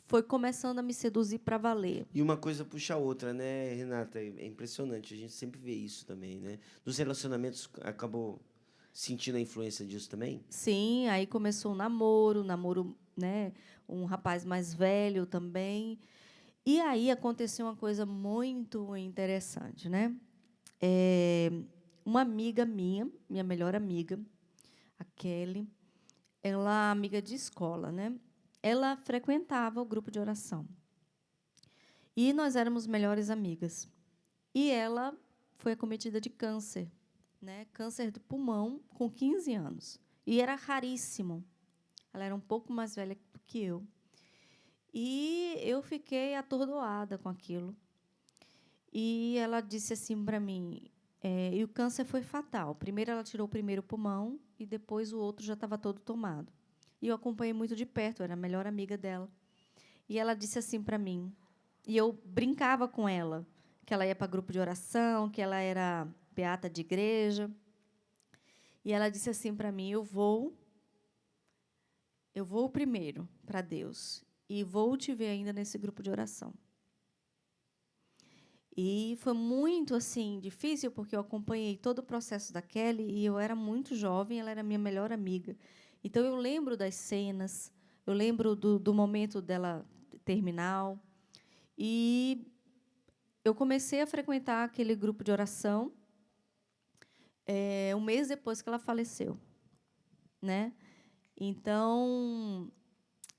foi começando a me seduzir para valer. E uma coisa puxa a outra, né, Renata? É impressionante, a gente sempre vê isso também, né? Nos relacionamentos, acabou sentindo a influência disso também? Sim, aí começou o namoro, né? Um rapaz mais velho também. E aí aconteceu uma coisa muito interessante, né? Uma amiga minha melhor amiga, a Kelly, ela é amiga de escola, né? Ela frequentava o grupo de oração. E nós éramos melhores amigas. E ela foi acometida de câncer, né? Câncer do pulmão, com 15 anos. E era raríssimo. Ela era um pouco mais velha do que eu. E eu fiquei atordoada com aquilo. E ela disse assim para mim, e o câncer foi fatal. Primeiro ela tirou o primeiro pulmão e depois o outro já estava todo tomado. E eu acompanhei muito de perto, eu era a melhor amiga dela. E ela disse assim para mim, e eu brincava com ela, que ela ia para grupo de oração, que ela era beata de igreja. E ela disse assim para mim, eu vou primeiro para Deus e vou te ver ainda nesse grupo de oração. E foi muito assim difícil, porque eu acompanhei todo o processo da Kelly e eu era muito jovem, ela era minha melhor amiga. Então eu lembro das cenas, eu lembro do momento dela terminal, e eu comecei a frequentar aquele grupo de oração um mês depois que ela faleceu, né? Então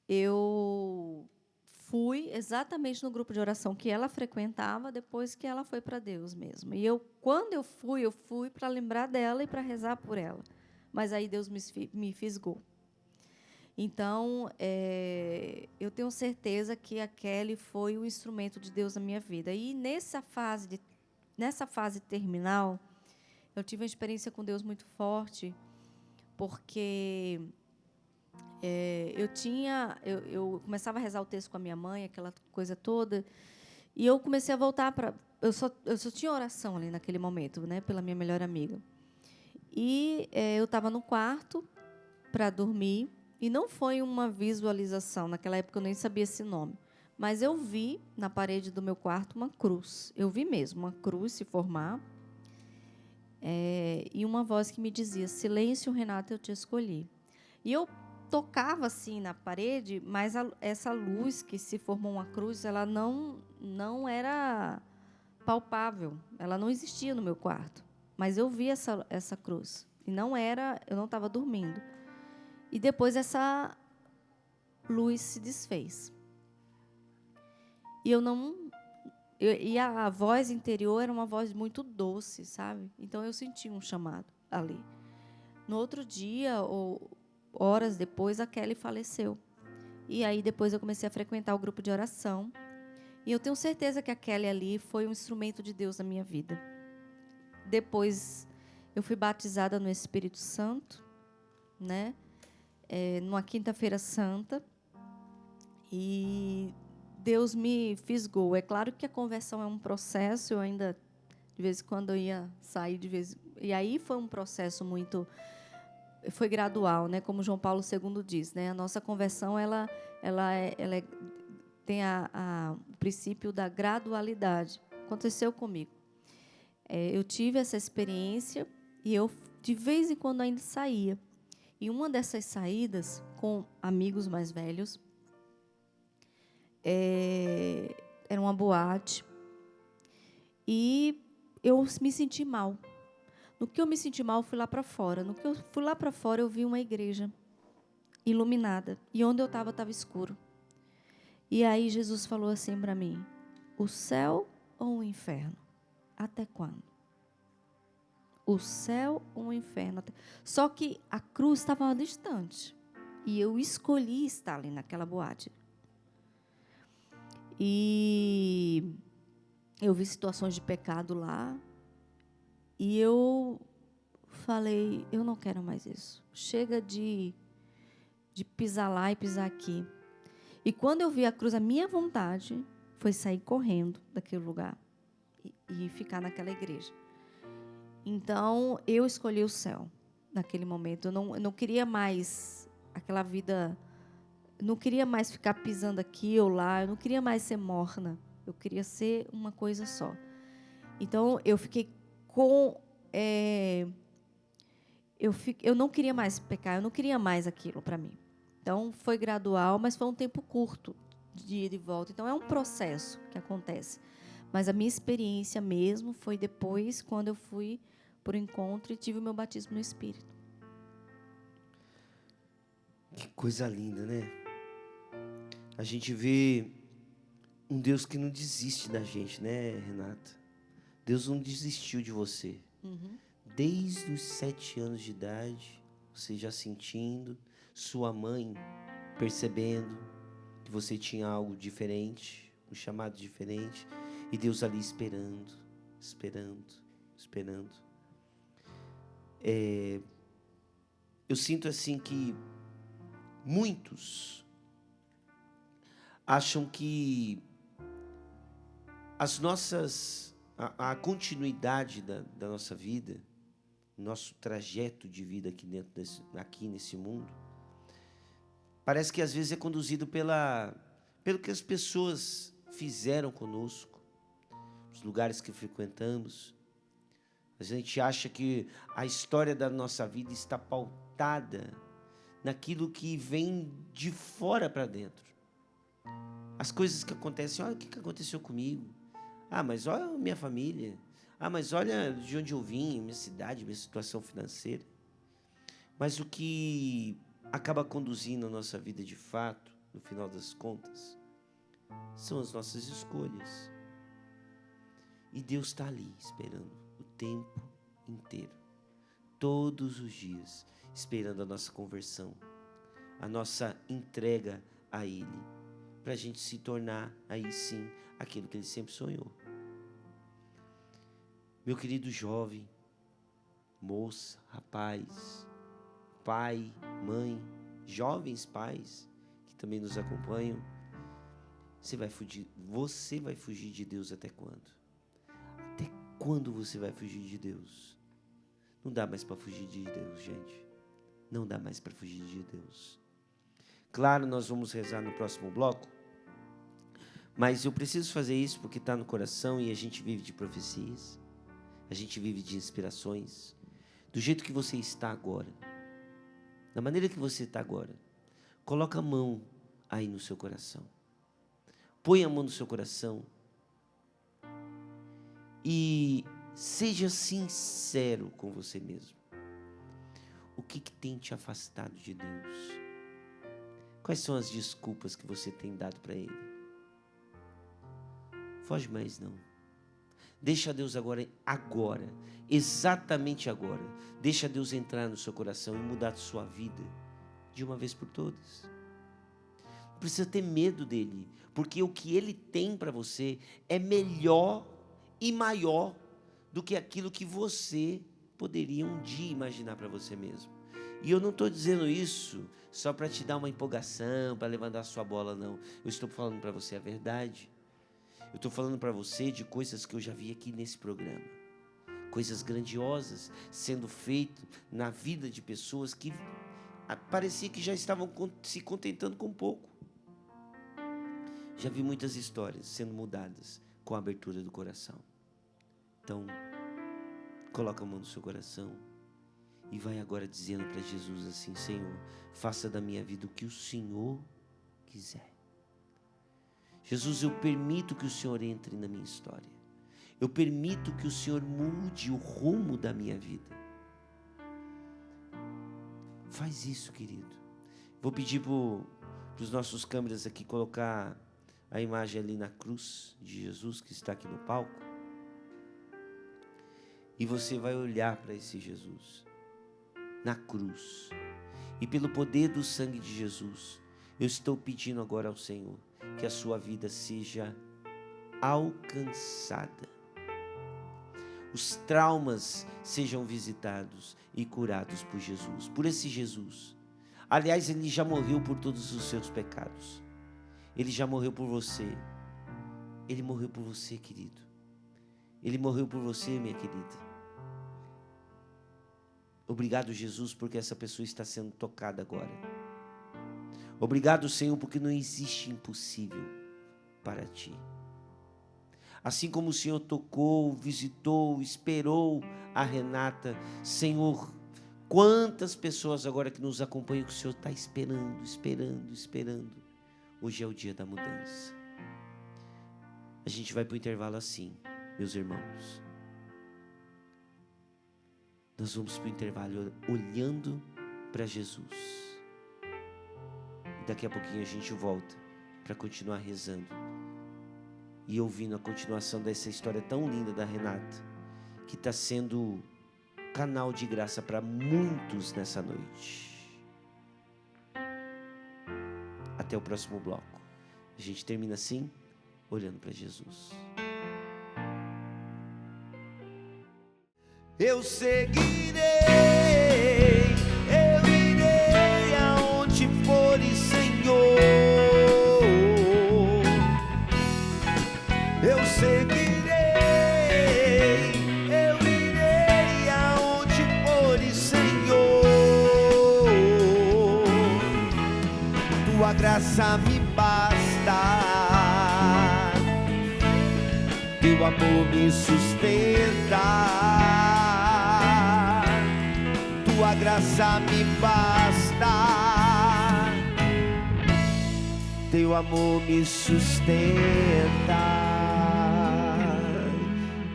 eu fui exatamente no grupo de oração que ela frequentava depois que ela foi para Deus mesmo. E quando eu fui para lembrar dela e para rezar por ela. Mas aí Deus me fisgou. Então, eu tenho certeza que a Kelly foi o instrumento de Deus na minha vida. E nessa fase terminal, eu tive uma experiência com Deus muito forte, porque eu começava a rezar o texto com a minha mãe, aquela coisa toda, e eu comecei a voltar para... Eu só tinha oração ali naquele momento, né, pela minha melhor amiga. E eu estava no quarto para dormir, e não foi uma visualização, naquela época eu nem sabia esse nome, mas eu vi na parede do meu quarto uma cruz. Eu vi mesmo uma cruz se formar, e uma voz que me dizia, silêncio, Renata, eu te escolhi. E eu tocava assim na parede, mas essa luz que se formou uma cruz, ela não era palpável, ela não existia no meu quarto, mas eu vi essa cruz, e eu não estava dormindo. E depois essa luz se desfez. E a voz interior era uma voz muito doce, sabe? Então eu senti um chamado ali. No outro dia, horas depois, a Kelly faleceu. E aí, depois eu comecei a frequentar o grupo de oração. E eu tenho certeza que a Kelly ali foi um instrumento de Deus na minha vida. Depois, eu fui batizada no Espírito Santo, né? Numa quinta-feira santa. E Deus me fisgou. É claro que a conversão é um processo. Eu ainda, de vez em quando, eu ia sair de vez. E aí foi um processo muito... Foi gradual, né? Como João Paulo II diz, né? A nossa conversão, ela tem o princípio da gradualidade. Aconteceu comigo. Eu tive essa experiência e eu, de vez em quando, ainda saía. E uma dessas saídas, com amigos mais velhos, era uma boate. E eu me senti mal. No que eu me senti mal, eu fui lá para fora. No que eu fui lá para fora, eu vi uma igreja iluminada. E onde eu estava escuro. E aí Jesus falou assim para mim: o céu ou o inferno? Até quando? O céu ou o inferno? Só que a cruz estava distante. E eu escolhi estar ali naquela boate. E eu vi situações de pecado lá. E eu falei: eu não quero mais isso. Chega de pisar lá e pisar aqui. E quando eu vi a cruz, a minha vontade foi sair correndo daquele lugar e ficar naquela igreja. Então, eu escolhi o céu naquele momento. Eu não queria mais aquela vida... não queria mais ficar pisando aqui ou lá. Eu não queria mais ser morna. Eu queria ser uma coisa só. Então, eu fiquei com... eu não queria mais pecar. Eu não queria mais aquilo para mim. Então, foi gradual, mas foi um tempo curto de ida e volta. Então, é um processo que acontece. Mas a minha experiência mesmo foi depois, quando eu fui por encontro e tive o meu batismo no Espírito. Que coisa linda, né? A gente vê um Deus que não desiste da gente, né, Renata? Deus não desistiu de você. Uhum. Desde os 7 anos de idade, você já sentindo... sua mãe percebendo que você tinha algo diferente, um chamado diferente, e Deus ali esperando. Eu sinto assim que muitos acham que a continuidade da nossa vida, nosso trajeto de vida aqui nesse mundo, parece que às vezes é conduzido pelo que as pessoas fizeram conosco, os lugares que frequentamos. A gente acha que a história da nossa vida está pautada naquilo que vem de fora para dentro. As coisas que acontecem, olha o que aconteceu comigo. Ah, mas olha a minha família. Ah, mas olha de onde eu vim, minha cidade, minha situação financeira. Mas o que acaba conduzindo a nossa vida de fato, no final das contas, são as nossas escolhas. E Deus está ali esperando o tempo inteiro, todos os dias, esperando a nossa conversão, a nossa entrega a Ele, para a gente se tornar aí sim aquilo que Ele sempre sonhou. Meu querido jovem, moça, rapaz, pai, mãe, jovens pais que também nos acompanham, você vai fugir de Deus até quando? Até quando você vai fugir de Deus? Não dá mais para fugir de Deus, gente. Não dá mais para fugir de Deus. Claro, nós vamos rezar no próximo bloco, mas eu preciso fazer isso porque está no coração e a gente vive de profecias, a gente vive de inspirações. Do jeito que você está agora, da maneira que você está agora, coloca a mão aí no seu coração. Põe a mão no seu coração e seja sincero com você mesmo. O que tem te afastado de Deus? Quais são as desculpas que você tem dado para Ele? Foge mais não. Deixa Deus agora, exatamente agora. Deixa Deus entrar no seu coração e mudar a sua vida de uma vez por todas. Não precisa ter medo dele, porque o que ele tem para você é melhor e maior do que aquilo que você poderia um dia imaginar para você mesmo. E eu não estou dizendo isso só para te dar uma empolgação, para levantar a sua bola, não. Eu estou falando para você a verdade. Eu estou falando para você de coisas que eu já vi aqui nesse programa. Coisas grandiosas sendo feitas na vida de pessoas que parecia que já estavam se contentando com pouco. Já vi muitas histórias sendo mudadas com a abertura do coração. Então, coloca a mão no seu coração e vai agora dizendo para Jesus assim: Senhor, faça da minha vida o que o Senhor quiser. Jesus, eu permito que o Senhor entre na minha história. Eu permito que o Senhor mude o rumo da minha vida. Faz isso, querido. Vou pedir para os nossos câmeras aqui colocar a imagem ali na cruz de Jesus que está aqui no palco. E você vai olhar para esse Jesus na cruz. E pelo poder do sangue de Jesus, eu estou pedindo agora ao Senhor que a sua vida seja alcançada. Os traumas sejam visitados e curados por Jesus, por esse Jesus. Aliás, ele já morreu por todos os seus pecados. Ele já morreu por você. Ele morreu por você, querido. Ele morreu por você, minha querida. Obrigado, Jesus, porque essa pessoa está sendo tocada agora. Obrigado, Senhor, porque não existe impossível para ti. Assim como o Senhor tocou, visitou, esperou a Renata, Senhor, quantas pessoas agora que nos acompanham que o Senhor está esperando. Hoje é o dia da mudança. A gente vai para o intervalo assim, meus irmãos. Nós vamos para o intervalo olhando para Jesus. E daqui a pouquinho a gente volta para continuar rezando e ouvindo a continuação dessa história tão linda da Renata, que está sendo canal de graça para muitos nessa noite. Até o próximo bloco. A gente termina assim, olhando para Jesus. Eu seguirei, eu irei aonde fores, Senhor. Eu seguirei, eu irei aonde fores, Senhor. Tua graça me basta, teu amor me sustenta. Tua graça me basta, teu amor me sustenta.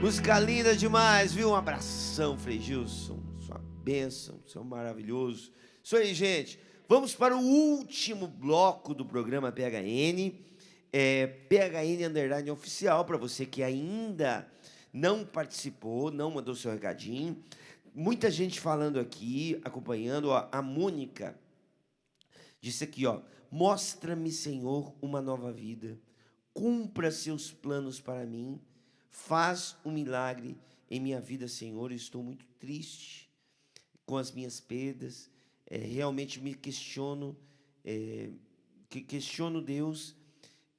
Música linda demais, viu? Um abração, Frei Gilson. Sua bênção, seu maravilhoso. Isso aí, gente. Vamos para o último bloco do programa PHN. PHN Oficial, para você que ainda não participou, não mandou seu recadinho. Muita gente falando aqui, acompanhando. Ó, a Mônica disse aqui, ó: mostra-me, Senhor, uma nova vida. Cumpra seus planos para mim. Faz um milagre em minha vida, Senhor. Eu estou muito triste com as minhas perdas. Realmente me questiono, questiono Deus,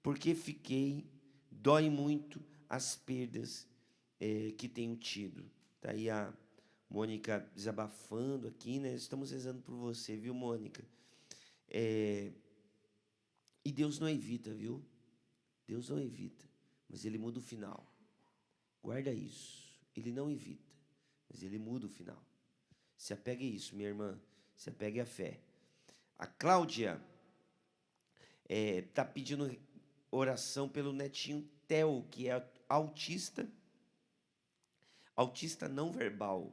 porque dói muito as perdas que tenho tido. Está aí a Mônica desabafando aqui, né? Estamos rezando por você, viu, Mônica? E Deus não evita, viu? Deus não evita, mas Ele muda o final. Guarda isso. Ele não evita, mas Ele muda o final. Se apegue a isso, minha irmã. Se apegue à fé. A Cláudia está pedindo oração pelo netinho Theo, que é autista não verbal,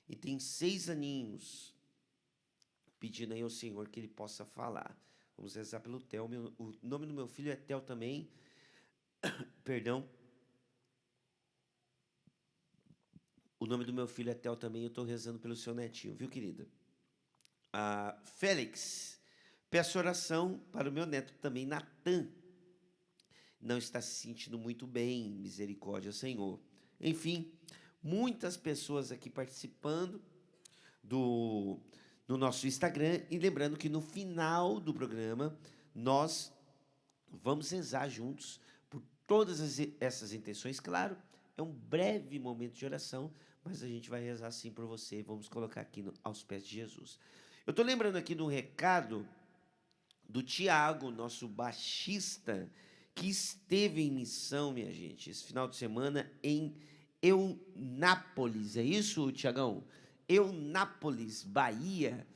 e tem 6 aninhos, pedindo aí ao Senhor que ele possa falar. Vamos rezar pelo Theo. O nome do meu filho é Theo também. Perdão. O nome do meu filho é Theo também. Eu estou rezando pelo seu netinho, viu, querida? Félix, peço oração para o meu neto também, Natan. Não está se sentindo muito bem, misericórdia, Senhor. Enfim, muitas pessoas aqui participando no nosso Instagram. E lembrando que no final do programa, nós vamos rezar juntos por todas essas intenções. Claro, é um breve momento de oração, mas a gente vai rezar sim por você. Vamos colocar aqui aos pés de Jesus. Eu estou lembrando aqui do recado do Tiago, nosso baixista, que esteve em missão, minha gente, esse final de semana em Eunápolis. É isso, Tiagão? Eunápolis, Bahia.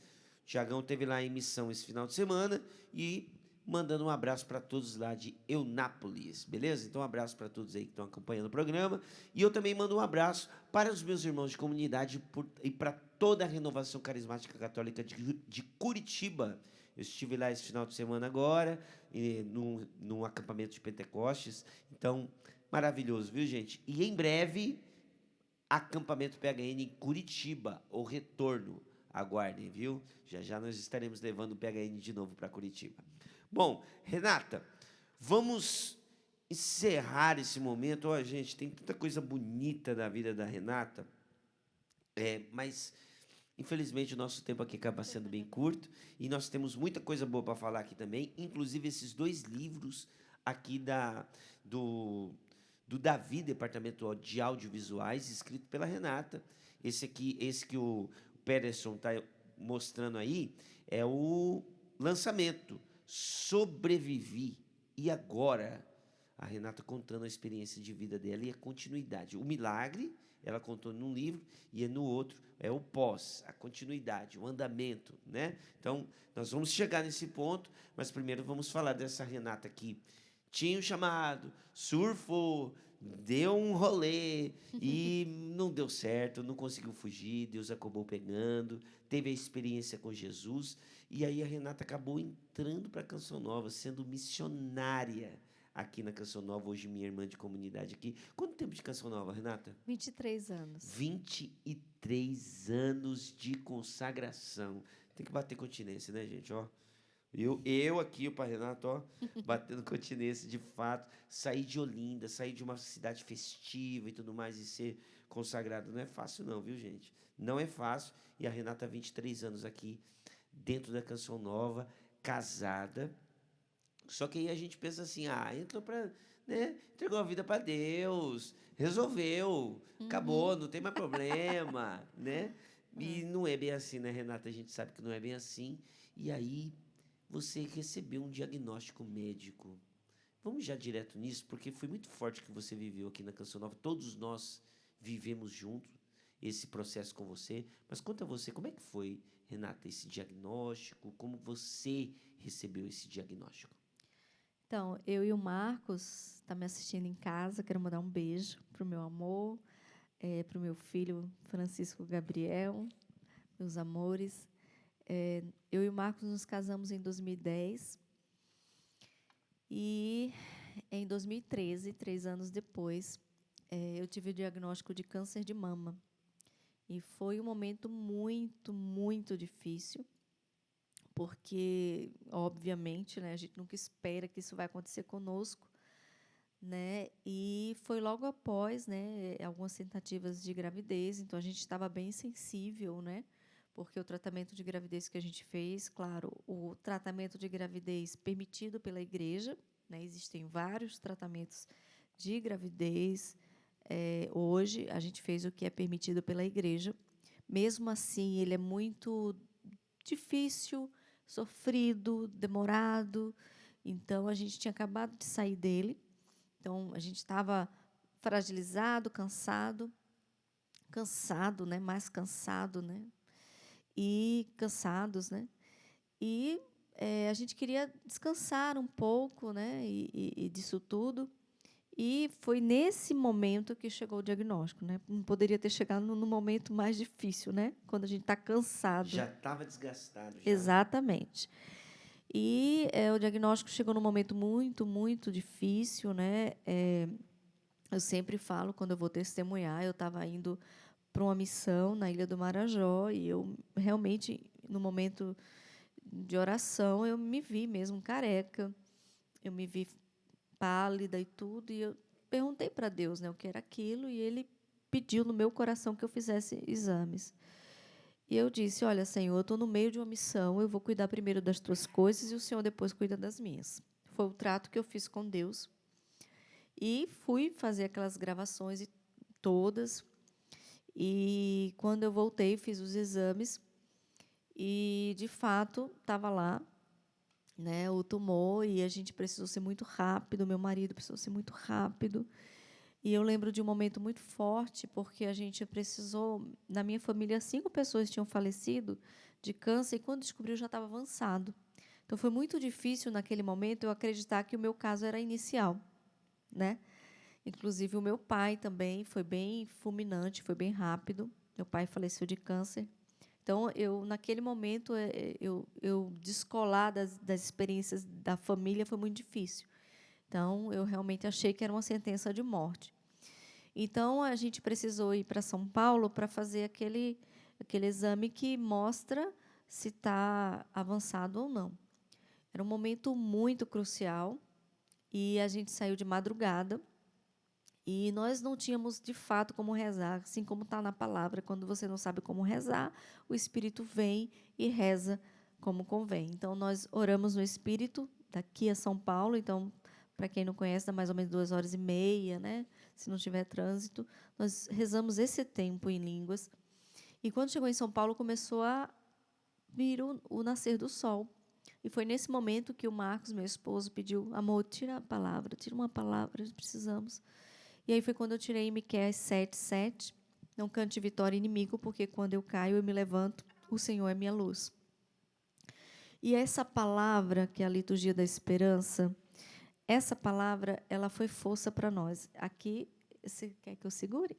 O Tiagão esteve lá em missão esse final de semana e mandando um abraço para todos lá de Eunápolis, beleza? Então, um abraço para todos aí que estão acompanhando o programa. E eu também mando um abraço para os meus irmãos de comunidade e para toda a Renovação Carismática Católica de Curitiba. Eu estive lá esse final de semana agora, num acampamento de Pentecostes. Então, maravilhoso, viu, gente? E em breve, acampamento PHN em Curitiba, o retorno. Aguardem, viu? Já já nós estaremos levando o PHN de novo para Curitiba. Bom, Renata, vamos encerrar esse momento. Ó, gente, tem tanta coisa bonita da vida da Renata, mas infelizmente o nosso tempo aqui acaba sendo bem curto e nós temos muita coisa boa para falar aqui também, inclusive esses 2 livros aqui do Davi, Departamento de Audiovisuais, escrito pela Renata. Esse que o Pederson está mostrando aí é o lançamento, Sobrevivi. E agora, a Renata contando a experiência de vida dela e a continuidade. O milagre, ela contou num livro, e no outro é o pós, a continuidade, o andamento, né? Então, nós vamos chegar nesse ponto, mas primeiro vamos falar dessa Renata que tinha um chamado, surfou, deu um rolê e não deu certo, não conseguiu fugir, Deus acabou pegando, teve a experiência com Jesus, e aí a Renata acabou entrando para a Canção Nova, sendo missionária aqui na Canção Nova, hoje minha irmã de comunidade aqui. Quanto tempo de Canção Nova, Renata? 23 anos. 23 anos de consagração. Tem que bater continência, né, gente? Ó, eu aqui, o pai Renato, ó, batendo continência, de fato, sair de Olinda, sair de uma cidade festiva e tudo mais e ser consagrado não é fácil não, viu, gente? Não é fácil. E a Renata, 23 anos aqui, dentro da Canção Nova, casada. Só que aí a gente pensa assim, entrou para, né, entregou a vida para Deus, resolveu, acabou, não tem mais problema, né? E não é bem assim, né, Renata? A gente sabe que não é bem assim. E aí você recebeu um diagnóstico médico. Vamos já direto nisso, porque foi muito forte o que você viveu aqui na Canção Nova. Todos nós vivemos juntos esse processo com você. Mas conta você, como é que foi, Renata, esse diagnóstico? Como você recebeu esse diagnóstico? Então, eu e o Marcos, está me assistindo em casa, quero mandar um beijo para o meu amor, para o meu filho Francisco Gabriel, meus amores. Eu e o Marcos nos casamos em 2010 e em 2013, 3 anos depois, eu tive o diagnóstico de câncer de mama. E foi um momento muito, muito difícil, porque, obviamente, né, a gente nunca espera que isso vai acontecer conosco, né? E foi logo após, né, algumas tentativas de gravidez, então a gente estava bem sensível, né? Porque o tratamento de gravidez que a gente fez, claro, o tratamento de gravidez permitido pela igreja, né? Existem vários tratamentos de gravidez. Hoje, a gente fez o que é permitido pela igreja. Mesmo assim, ele é muito difícil, sofrido, demorado. Então, a gente tinha acabado de sair dele. Então, a gente estava fragilizado, cansado, né? Mais cansado, né? E cansados, né? E a gente queria descansar um pouco, né? E disso tudo. E foi nesse momento que chegou o diagnóstico, né? Não poderia ter chegado no momento mais difícil, né? Quando a gente está cansado. Já estava desgastado. Já. Exatamente. E o diagnóstico chegou num momento muito, muito difícil, né? Eu sempre falo, quando eu vou testemunhar, eu estava indo para uma missão na Ilha do Marajó, e eu realmente, no momento de oração, eu me vi mesmo careca, eu me vi pálida e tudo, e eu perguntei para Deus, né, o que era aquilo, e Ele pediu no meu coração que eu fizesse exames. E eu disse, olha, Senhor, eu estou no meio de uma missão, eu vou cuidar primeiro das tuas coisas e o Senhor depois cuida das minhas. Foi o trato que eu fiz com Deus. E fui fazer aquelas gravações todas. E quando eu voltei, fiz os exames. E, de fato, estava lá, né, o tumor, e a gente precisou ser muito rápido, meu marido precisou ser muito rápido. E eu lembro de um momento muito forte, porque a gente precisou... Na minha família, 5 pessoas tinham falecido de câncer, e quando descobriu, já estava avançado. Então, foi muito difícil, naquele momento, eu acreditar que o meu caso era inicial, né? Inclusive, o meu pai também foi bem fulminante, foi bem rápido. Meu pai faleceu de câncer. Então, naquele momento, eu descolar das experiências da família foi muito difícil. Então, eu realmente achei que era uma sentença de morte. Então, a gente precisou ir para São Paulo para fazer aquele exame que mostra se está avançado ou não. Era um momento muito crucial, e a gente saiu de madrugada, e nós não tínhamos, de fato, como rezar, assim como está na palavra. Quando você não sabe como rezar, o Espírito vem e reza como convém. Então, nós oramos no Espírito, daqui a São Paulo. Então, para quem não conhece, dá mais ou menos 2h30, né? Se não tiver trânsito. Nós rezamos esse tempo em línguas. E, quando chegou em São Paulo, começou a vir o nascer do sol. E foi nesse momento que o Marcos, meu esposo, pediu, amor, tira uma palavra, precisamos. E aí foi quando eu tirei Miqueias 7:7, não cante vitória inimigo, porque quando eu caio, eu me levanto, o Senhor é minha luz. E essa palavra, que é a liturgia da esperança, essa palavra, ela foi força para nós. Aqui, você quer que eu segure?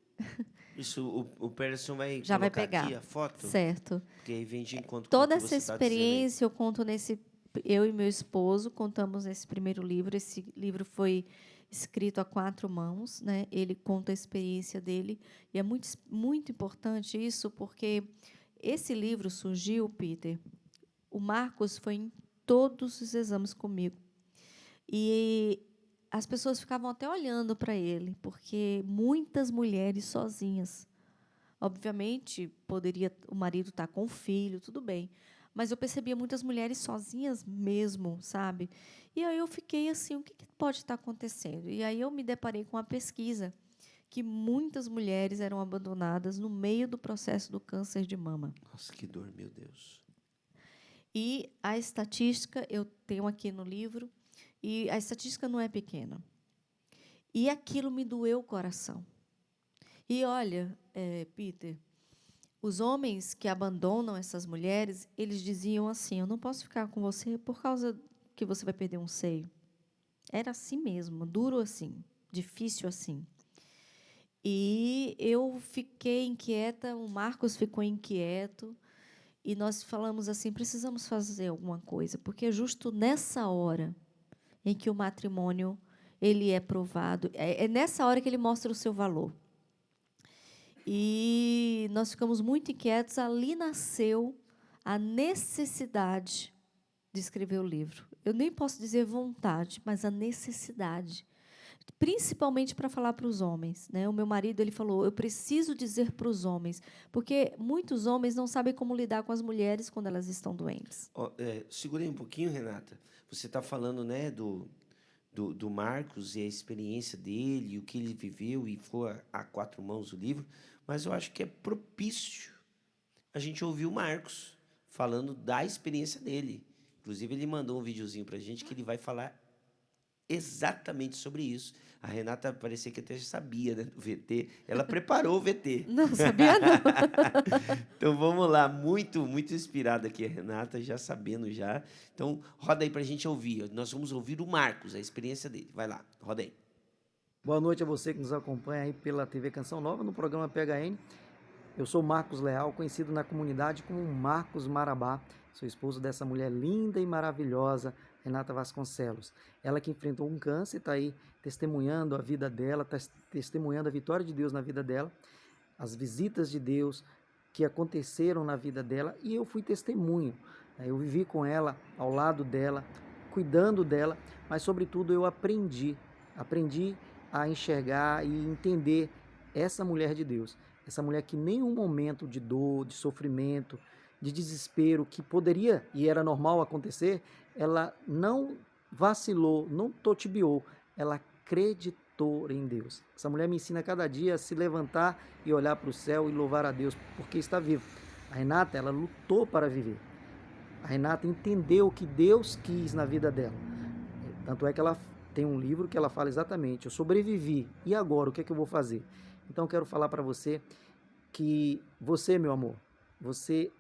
Isso, o Peterson vai Já vai colocar pegar. aqui a foto? Certo. Porque aí vem de encontro com o Toda que essa você está dizendo aí. experiência eu conto eu e meu esposo contamos nesse primeiro livro. Esse livro foi escrito a 4 mãos, né? Ele conta a experiência dele, e é muito, muito importante isso, porque esse livro surgiu, Peter. O Marcos foi em todos os exames comigo, e as pessoas ficavam até olhando para ele, porque muitas mulheres sozinhas. Obviamente, poderia o marido estar com o filho, tudo bem. Mas eu percebia muitas mulheres sozinhas mesmo, sabe? E aí eu fiquei assim, o que pode estar acontecendo? E aí eu me deparei com uma pesquisa que muitas mulheres eram abandonadas no meio do processo do câncer de mama. Nossa, que dor, meu Deus. E a estatística, eu tenho aqui no livro, e a estatística não é pequena. E aquilo me doeu o coração. E, olha, Peter, os homens que abandonam essas mulheres, eles diziam assim, eu não posso ficar com você por causa que você vai perder um seio. Era assim mesmo, duro assim, difícil assim. E eu fiquei inquieta, o Marcos ficou inquieto, e nós falamos assim, precisamos fazer alguma coisa, porque é justo nessa hora em que o matrimônio ele é provado, é nessa hora que ele mostra o seu valor. E nós ficamos muito inquietos. Ali nasceu a necessidade de escrever o livro. Eu nem posso dizer vontade, mas a necessidade. Principalmente para falar para os homens, né? O meu marido ele falou, eu preciso dizer para os homens, porque muitos homens não sabem como lidar com as mulheres quando elas estão doentes. Segura aí um pouquinho, Renata. Você está falando, né, do Marcos e a experiência dele, o que ele viveu, e foi a 4 mãos o livro, mas eu acho que é propício a gente ouvir o Marcos falando da experiência dele. Inclusive, ele mandou um videozinho para a gente que ele vai falar exatamente sobre isso. A Renata parecia que até já sabia, né, do VT. Ela preparou o VT. Não sabia, não. Então, vamos lá. Muito, muito inspirada aqui a Renata, já sabendo já. Então, roda aí para a gente ouvir. Nós vamos ouvir o Marcos, a experiência dele. Vai lá, roda aí. Boa noite a você que nos acompanha aí pela TV Canção Nova, no programa PHN. Eu sou Marcos Leal, conhecido na comunidade como Marcos Marabá. Sou esposo dessa mulher linda e maravilhosa, Renata Vasconcelos. Ela que enfrentou um câncer, está aí testemunhando a vida dela, está testemunhando a vitória de Deus na vida dela. as visitas de Deus que aconteceram na vida dela, e eu fui testemunho. Eu vivi com ela, ao lado dela, cuidando dela, mas sobretudo eu aprendi a enxergar e entender essa mulher de Deus, essa mulher que em nenhum momento de dor, de sofrimento, de desespero, que poderia e era normal acontecer, ela não vacilou, não totibiou, ela acreditou em Deus. Essa mulher me ensina cada dia a se levantar e olhar para o céu e louvar a Deus porque está viva. A Renata, ela lutou para viver. A Renata entendeu o que Deus quis na vida dela. Tanto é que ela tem um livro que ela fala exatamente: eu sobrevivi, e agora o que é que eu vou fazer? Então eu quero falar para você que você, meu amor, você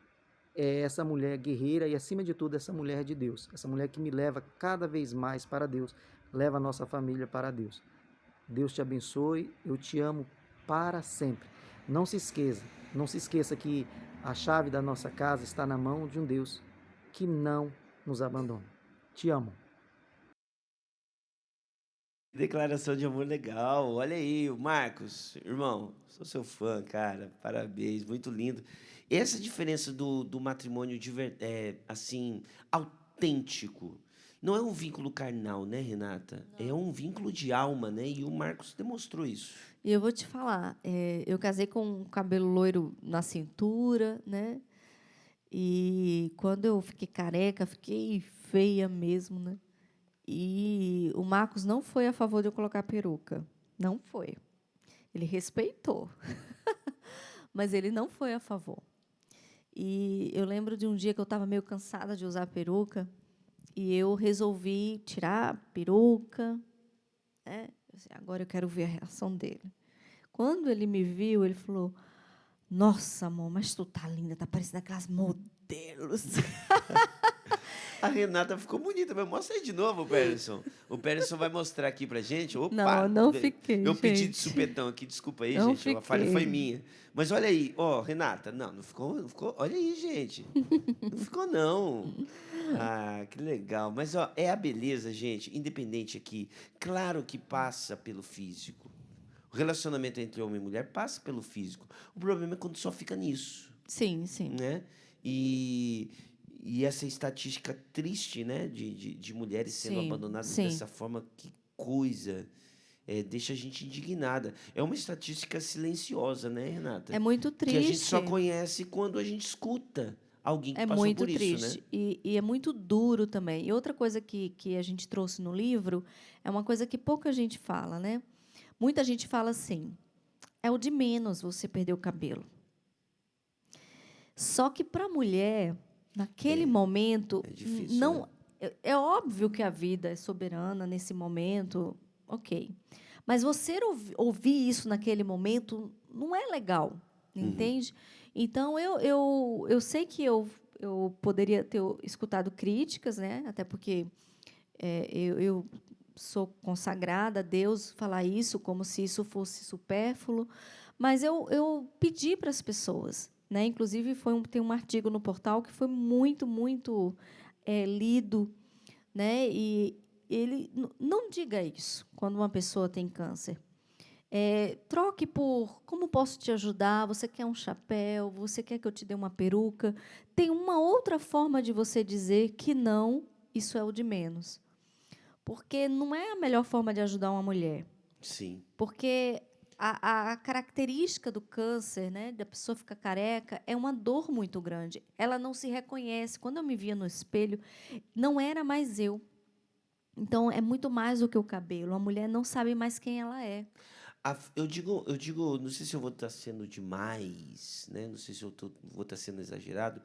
é essa mulher guerreira e, acima de tudo, essa mulher de Deus. Essa mulher que me leva cada vez mais para Deus, leva a nossa família para Deus. Deus te abençoe, eu te amo para sempre. Não se esqueça que a chave da nossa casa está na mão de um Deus que não nos abandona. Te amo. Declaração de amor legal. Olha aí, o Marcos, irmão, sou seu fã, cara. Parabéns, muito lindo. Essa diferença do matrimônio assim, autêntico. Não é um vínculo carnal, né, Renata? Não. É um vínculo de alma, né? E o Marcos demonstrou isso. E eu vou te falar, eu casei com um cabelo loiro na cintura, né? E quando eu fiquei careca, fiquei feia mesmo, né? E o Marcos não foi a favor de eu colocar peruca. Não foi. Ele respeitou. Mas ele não foi a favor. E eu lembro de um dia que eu estava meio cansada de usar peruca e eu resolvi tirar a peruca, né? Agora eu quero ver a reação dele. Quando ele me viu, ele falou: nossa, amor, mas tu tá linda, tá parecendo aquelas modelos. A Renata ficou bonita, mas mostra aí de novo, o Peterson. O Peterson vai mostrar aqui pra gente. Opa, não fiquei, eu gente. pedi de supetão aqui, desculpa aí, Não gente. fiquei. A falha foi minha. Mas olha aí, ó, Renata, não ficou. Olha aí, gente. Não ficou, não. Ah, que legal. Mas, ó, é a beleza, gente, independente aqui. Claro que passa pelo físico. O relacionamento entre homem e mulher passa pelo físico. O problema é quando só fica nisso. Sim, sim. Né? E essa estatística triste, né, de mulheres sendo Sim, abandonadas sim. dessa forma, que coisa, deixa a gente indignada. É uma estatística silenciosa, né, Renata? É muito triste. Que a gente só conhece quando a gente escuta alguém que É passou muito por triste. isso, né? E é muito duro também. E outra coisa que a gente trouxe no livro é uma coisa que pouca gente fala, né? Muita gente fala assim: é o de menos você perder o cabelo. Só que para a mulher, naquele momento, é difícil, não né? é óbvio que a vida é soberana nesse momento, ok. Mas você ouvir isso naquele momento não é legal, entende? Então, eu sei que eu poderia ter escutado críticas, né? Até porque eu sou consagrada a Deus, falar isso como se isso fosse supérfluo. Mas eu pedi para as pessoas, né? Inclusive, tem um artigo no portal que foi muito, muito lido, né? E ele não diga isso quando uma pessoa tem câncer. Troque por como posso te ajudar, você quer um chapéu, você quer que eu te dê uma peruca. Tem uma outra forma de você dizer que não, isso é o de menos. Porque não é a melhor forma de ajudar uma mulher. Sim. Porque a característica do câncer, né, da pessoa ficar careca, é uma dor muito grande. Ela não se reconhece. Quando eu me via no espelho, não era mais eu. Então, é muito mais do que o cabelo. A mulher não sabe mais quem ela é. Eu digo, não sei se eu vou estar sendo demais, né? Não sei se eu vou estar sendo exagerado,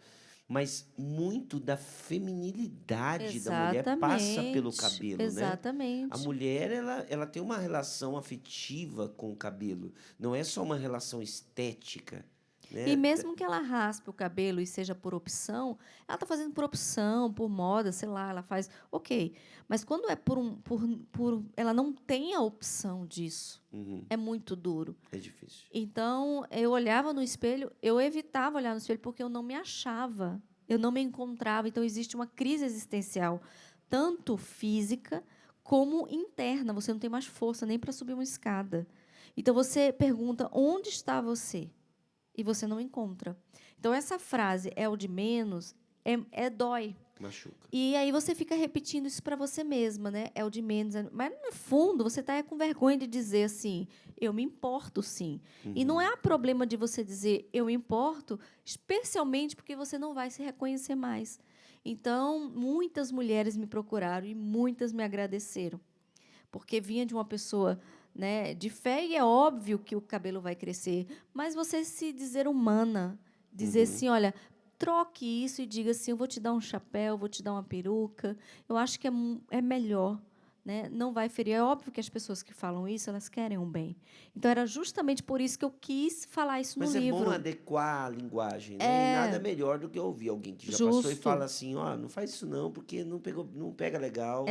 mas muito da feminilidade da mulher passa pelo cabelo, exatamente. né? A mulher, ela tem uma relação afetiva com o cabelo, não é só uma relação estética, né? E mesmo que ela raspe o cabelo e seja por opção, ela está fazendo por opção, por moda, sei lá, ela faz, ok. Mas quando é ela não tem a opção disso, é muito duro. É difícil. Então, eu olhava no espelho, eu evitava olhar no espelho porque eu não me achava, eu não me encontrava. Então, existe uma crise existencial, tanto física como interna. Você não tem mais força nem para subir uma escada. Então, você pergunta, onde está você? e você não encontra. Então, essa frase, é o de menos, dói. Machuca. E aí você fica repetindo isso para você mesma, né? É o de menos. Mas, no fundo, você está com vergonha de dizer assim, eu me importo, sim. E não há problema de você dizer, eu me importo, especialmente porque você não vai se reconhecer mais. Então, muitas mulheres me procuraram e muitas me agradeceram. Porque vinha de uma pessoa, né, de fé, e é óbvio que o cabelo vai crescer. Mas você se dizer humana, dizer assim, olha, troque isso e diga assim, eu vou te dar um chapéu, vou te dar uma peruca. Eu acho que é melhor, né? Não vai ferir. É óbvio que as pessoas que falam isso, elas querem um bem. Então, era justamente por isso que eu quis falar isso no Mas é livro. bom adequar a linguagem, né? E nada melhor do que ouvir alguém que já passou e Justo. fala assim, ó, não faz isso não, porque não pega legal,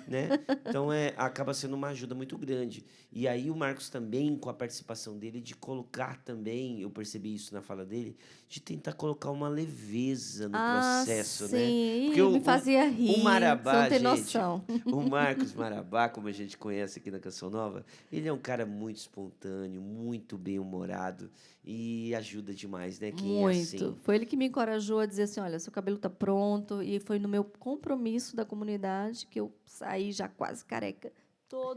né? Então acaba sendo uma ajuda muito grande. E aí o Marcos também, com a participação dele, de colocar também, eu percebi isso na fala dele, de tentar colocar uma leveza no processo, sim. né? Porque me fazia rir. O Marabá, você não tem gente, noção. o Marcos Marabá, como a gente conhece aqui na Canção Nova, ele é um cara muito espontâneo, muito bem-humorado e ajuda demais, né? Quem é assim. Muito. Foi ele que me encorajou a dizer assim, olha, seu cabelo está pronto. E foi no meu compromisso da comunidade que eu saí já quase careca.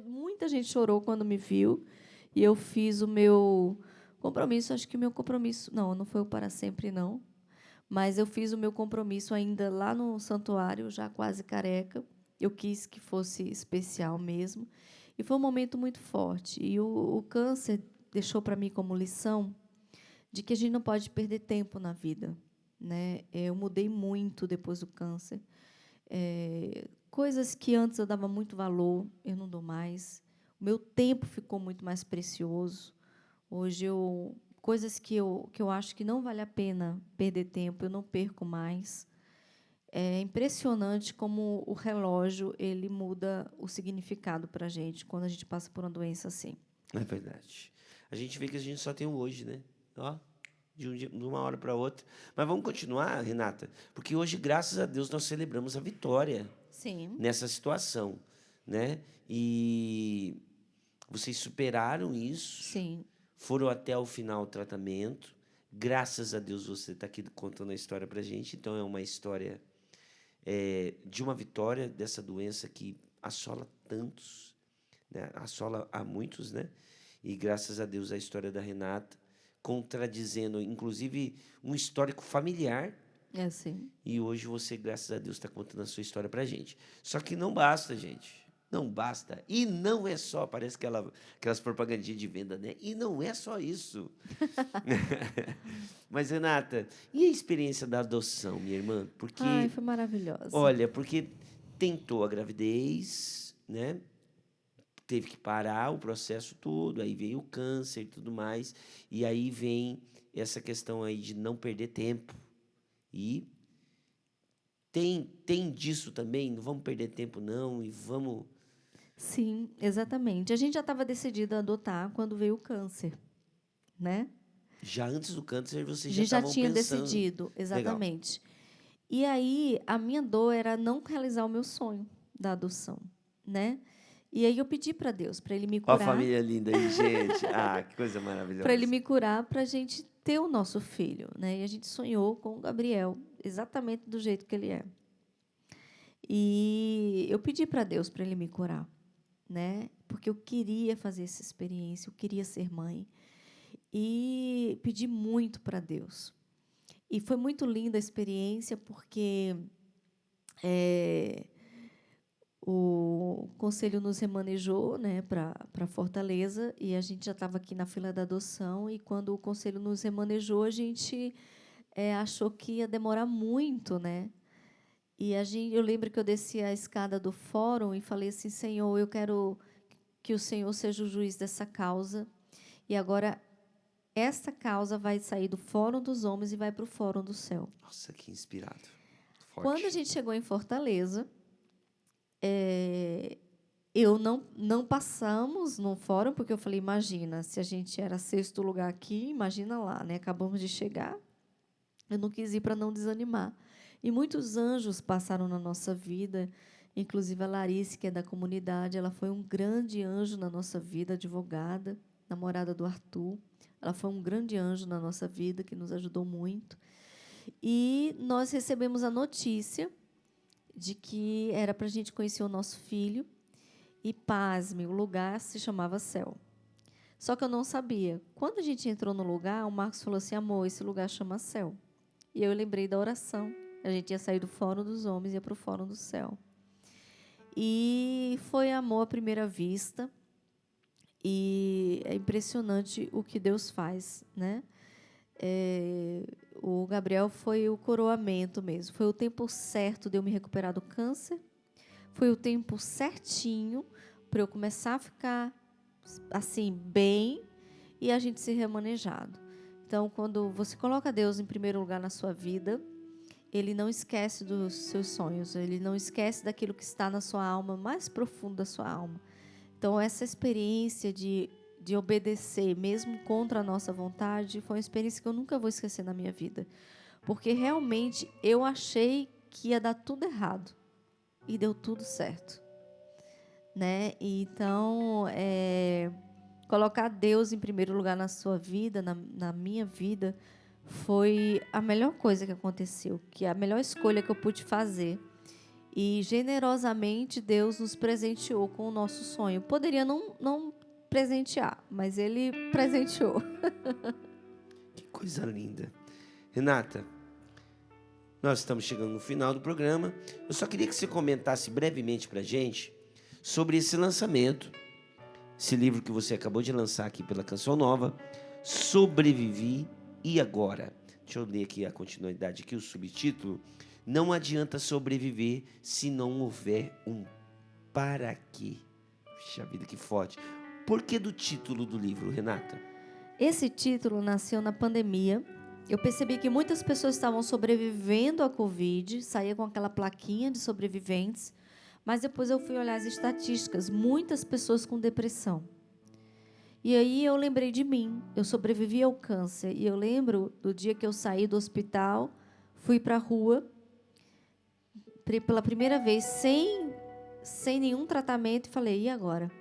Muita gente chorou quando me viu. E eu fiz o meu compromisso. Acho que o meu compromisso... Não foi o para sempre, não. Mas eu fiz o meu compromisso ainda lá no santuário, já quase careca. Eu quis que fosse especial mesmo. E foi um momento muito forte. E o câncer deixou para mim como lição de que a gente não pode perder tempo na vida, né? Eu mudei muito depois do câncer. Coisas que antes eu dava muito valor, eu não dou mais. O meu tempo ficou muito mais precioso. Hoje coisas que eu acho que não vale a pena perder tempo, eu não perco mais. É impressionante como o relógio ele muda o significado para a gente quando a gente passa por uma doença assim. É verdade. A gente vê que a gente só tem o hoje, né? Ó, de uma hora para outra. Mas vamos continuar, Renata? Porque hoje, graças a Deus, nós celebramos a vitória. Sim. Nessa situação, né? E vocês superaram isso. Sim. Foram até o final do tratamento. Graças a Deus você está aqui contando a história para a gente. Então, é uma história de uma vitória dessa doença que assola tantos, né? Assola a muitos, né? E, graças a Deus, a história da Renata, contradizendo, inclusive, um histórico familiar. É assim. E hoje você, graças a Deus, está contando a sua história para a gente. Só que não basta, gente. Não basta. E não é só, parece aquelas propagandinhas de venda, né? E não é só isso. Mas, Renata, e a experiência da adoção, minha irmã? Porque, Ai, foi maravilhosa. olha, porque tentou a gravidez, né? Teve que parar o processo todo, aí veio o câncer e tudo mais. E aí vem essa questão aí de não perder tempo. E tem disso também, não vamos perder tempo, não, e vamos... Sim, exatamente. A gente já estava decidido a adotar quando veio o câncer, né? Já antes do câncer, vocês A já gente já estavam tinha pensando... decidido, exatamente. Legal. E aí, a minha dor era não realizar o meu sonho da adoção, né? E aí eu pedi para Deus, para Ele me Ó curar. a família linda aí, gente. Ah, que coisa maravilhosa. Para Ele me curar, para a gente ter o nosso filho, né? E a gente sonhou com o Gabriel, exatamente do jeito que ele é. E eu pedi para Deus para Ele me curar, né? Porque eu queria fazer essa experiência, eu queria ser mãe. E pedi muito para Deus. E foi muito linda a experiência, porque o conselho nos remanejou, né, para Fortaleza, e a gente já estava aqui na fila da adoção, e quando o conselho nos remanejou, a gente achou que ia demorar muito, né? E eu lembro que eu desci a escada do fórum e falei assim, Senhor, eu quero que o Senhor seja o juiz dessa causa, e agora esta causa vai sair do fórum dos homens e vai para o fórum do céu. Nossa, que inspirado. Forte. Quando a gente chegou em Fortaleza, eu não passamos no fórum, porque eu falei, imagina, se a gente era 6º lugar aqui, imagina lá, né? Acabamos de chegar. Eu não quis ir para não desanimar. E muitos anjos passaram na nossa vida, inclusive a Larice, que é da comunidade, ela foi um grande anjo na nossa vida, advogada, namorada do Arthur. Ela foi um grande anjo na nossa vida, que nos ajudou muito. E nós recebemos a notícia de que era para a gente conhecer o nosso filho. E, pasme, o lugar se chamava Céu. Só que eu não sabia. Quando a gente entrou no lugar, o Marcos falou assim, amor, esse lugar chama Céu. E eu lembrei da oração. A gente ia sair do Fórum dos Homens e ia para o Fórum do Céu. E foi amor à primeira vista. E é impressionante o que Deus faz, né? O Gabriel foi o coroamento mesmo. Foi o tempo certo de eu me recuperar do câncer. Foi o tempo certinho para eu começar a ficar assim bem e a gente ser remanejado. Então, quando você coloca Deus em primeiro lugar na sua vida, Ele não esquece dos seus sonhos. Ele não esquece daquilo que está na sua alma, mais profundo da sua alma. Então, essa experiência de obedecer, mesmo contra a nossa vontade, foi uma experiência que eu nunca vou esquecer na minha vida. Porque, realmente, eu achei que ia dar tudo errado. E deu tudo certo. Né? Então, colocar Deus em primeiro lugar na sua vida, na minha vida, foi a melhor coisa que aconteceu. Que é a melhor escolha que eu pude fazer. E generosamente Deus nos presenteou com o nosso sonho. Poderia não presentear, mas Ele presenteou. Que coisa linda. Renata, nós estamos chegando no final do programa. Eu só queria que você comentasse brevemente para a gente sobre esse lançamento, esse livro que você acabou de lançar aqui pela Canção Nova, Sobrevivi e Agora. Deixa eu ler aqui a continuidade, aqui, o subtítulo. Não adianta sobreviver se não houver um para quê. Puxa vida, que forte. Por que do título do livro, Renata? Esse título nasceu na pandemia. Eu percebi que muitas pessoas estavam sobrevivendo à Covid, saía com aquela plaquinha de sobreviventes, mas depois eu fui olhar as estatísticas, muitas pessoas com depressão. E aí eu lembrei de mim, eu sobrevivi ao câncer, e eu lembro do dia que eu saí do hospital, fui para a rua, pela primeira vez, sem nenhum tratamento, e falei, e agora?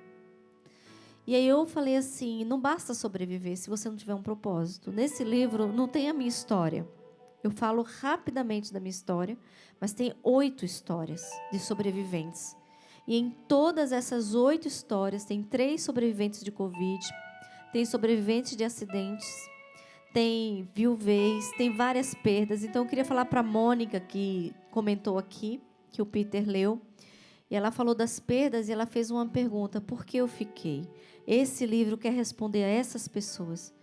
E aí eu falei assim, não basta sobreviver se você não tiver um propósito. Nesse livro não tem a minha história. Eu falo rapidamente da minha história, mas tem 8 histórias de sobreviventes. E em todas essas 8 histórias, tem 3 sobreviventes de Covid, tem sobreviventes de acidentes, tem viuvez, tem várias perdas. Então, eu queria falar para a Mônica, que comentou aqui, que o Peter leu, e ela falou das perdas e ela fez uma pergunta, por que eu fiquei? Esse livro quer responder a essas pessoas.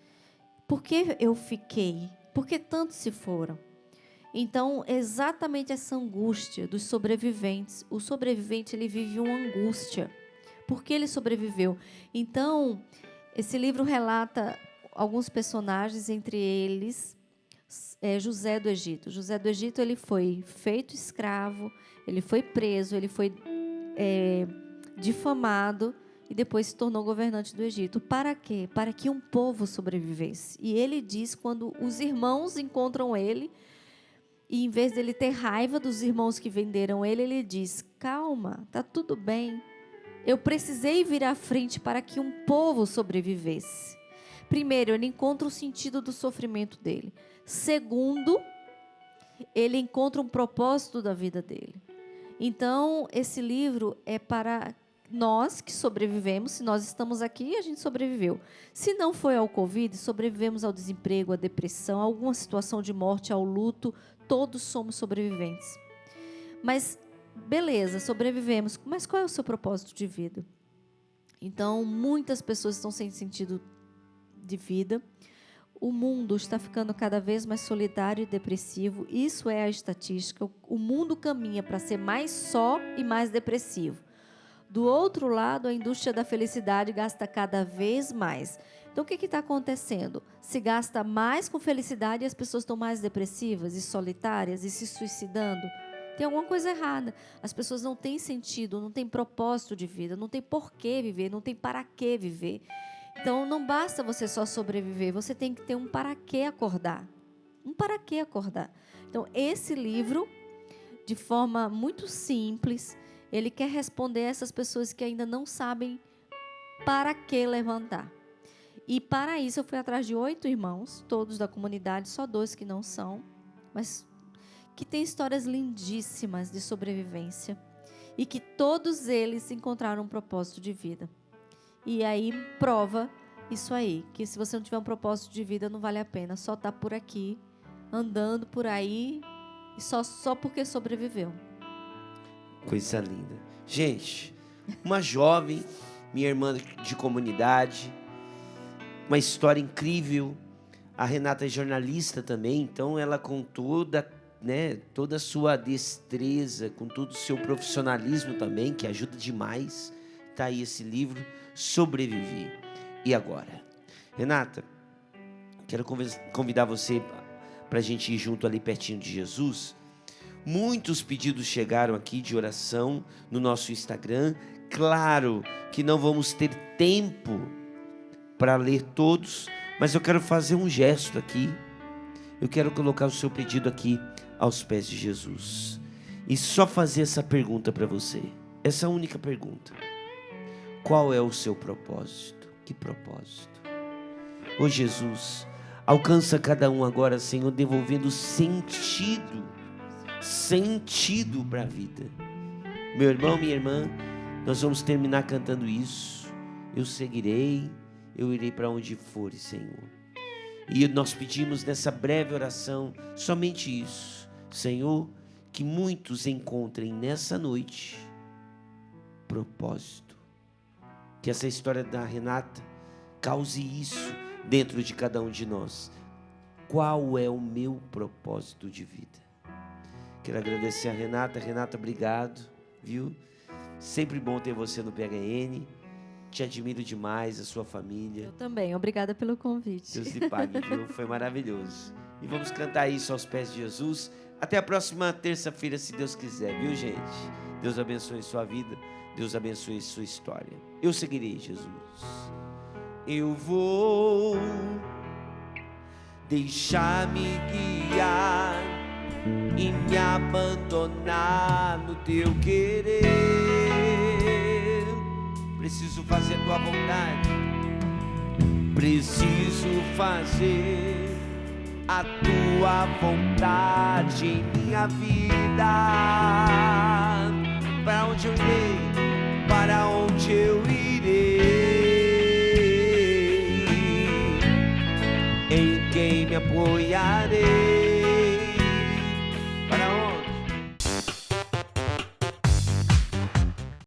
Por que eu fiquei? Por que tantos se foram? Então, exatamente essa angústia dos sobreviventes. O sobrevivente, ele vive uma angústia. Por que ele sobreviveu? Então, esse livro relata alguns personagens, entre eles José do Egito. José do Egito, ele foi feito escravo, ele foi preso, ele foi difamado e depois se tornou governante do Egito. Para quê? Para que um povo sobrevivesse. E ele diz, quando os irmãos encontram ele, e em vez dele ter raiva dos irmãos que venderam ele, ele diz, calma, está tudo bem. Eu precisei vir à frente para que um povo sobrevivesse. Primeiro, ele encontra o sentido do sofrimento dele. Segundo, ele encontra um propósito da vida dele. Então, esse livro é para nós que sobrevivemos. Se nós estamos aqui, a gente sobreviveu. Se não foi ao Covid, sobrevivemos ao desemprego, à depressão, a alguma situação de morte, ao luto. Todos somos sobreviventes. Mas, beleza, sobrevivemos. Mas qual é o seu propósito de vida? Então, muitas pessoas estão sem sentido de vida. O mundo está ficando cada vez mais solitário e depressivo. Isso é a estatística. O mundo caminha para ser mais só e mais depressivo. Do outro lado, a indústria da felicidade gasta cada vez mais. Então, o que está acontecendo? Se gasta mais com felicidade e as pessoas estão mais depressivas e solitárias e se suicidando? Tem alguma coisa errada. As pessoas não têm sentido, não têm propósito de vida, não têm por que viver, não têm para que viver. Então, não basta você só sobreviver, você tem que ter um para que acordar. Um para que acordar. Então, esse livro, de forma muito simples, ele quer responder a essas pessoas que ainda não sabem para que levantar. E para isso eu fui atrás de 8 irmãos, todos da comunidade, só 2 que não são, mas que têm histórias lindíssimas de sobrevivência e que todos eles encontraram um propósito de vida. E aí prova isso aí, que se você não tiver um propósito de vida não vale a pena só estar por aqui, andando por aí, e só porque sobreviveu. Coisa linda. Gente, uma jovem, minha irmã de comunidade, uma história incrível. A Renata é jornalista também, então ela com toda a sua destreza, com todo o seu profissionalismo também, que ajuda demais, está aí esse livro, Sobrevivi. E agora? Renata, quero convidar você para a gente ir junto ali pertinho de Jesus. Muitos pedidos chegaram aqui de oração no nosso Instagram. Claro que não vamos ter tempo para ler todos, mas eu quero fazer um gesto aqui. Eu quero colocar o seu pedido aqui aos pés de Jesus e só fazer essa pergunta para você, essa única pergunta: qual é o seu propósito? Que propósito? Ô Jesus, alcança cada um agora, Senhor, devolvendo sentido para a vida. Meu irmão, minha irmã, nós vamos terminar cantando isso. Eu seguirei, eu irei para onde for, Senhor. E nós pedimos nessa breve oração somente isso, Senhor, que muitos encontrem nessa noite propósito. Que essa história da Renata cause isso dentro de cada um de nós. Qual é o meu propósito de vida? Quero agradecer a Renata. Renata, obrigado, viu? Sempre bom ter você no PHN. Te admiro demais, a sua família. Eu também, obrigada pelo convite. Deus lhe pague, viu? Foi maravilhoso. E vamos cantar isso aos pés de Jesus. Até a próxima terça-feira, se Deus quiser, viu, gente? Deus abençoe sua vida, Deus abençoe sua história. Eu seguirei, Jesus. Eu vou deixar-me guiar e me abandonar no teu querer. Preciso fazer a tua vontade, preciso fazer a tua vontade em minha vida. Para onde eu irei? Para onde eu irei? Em quem me apoiarei?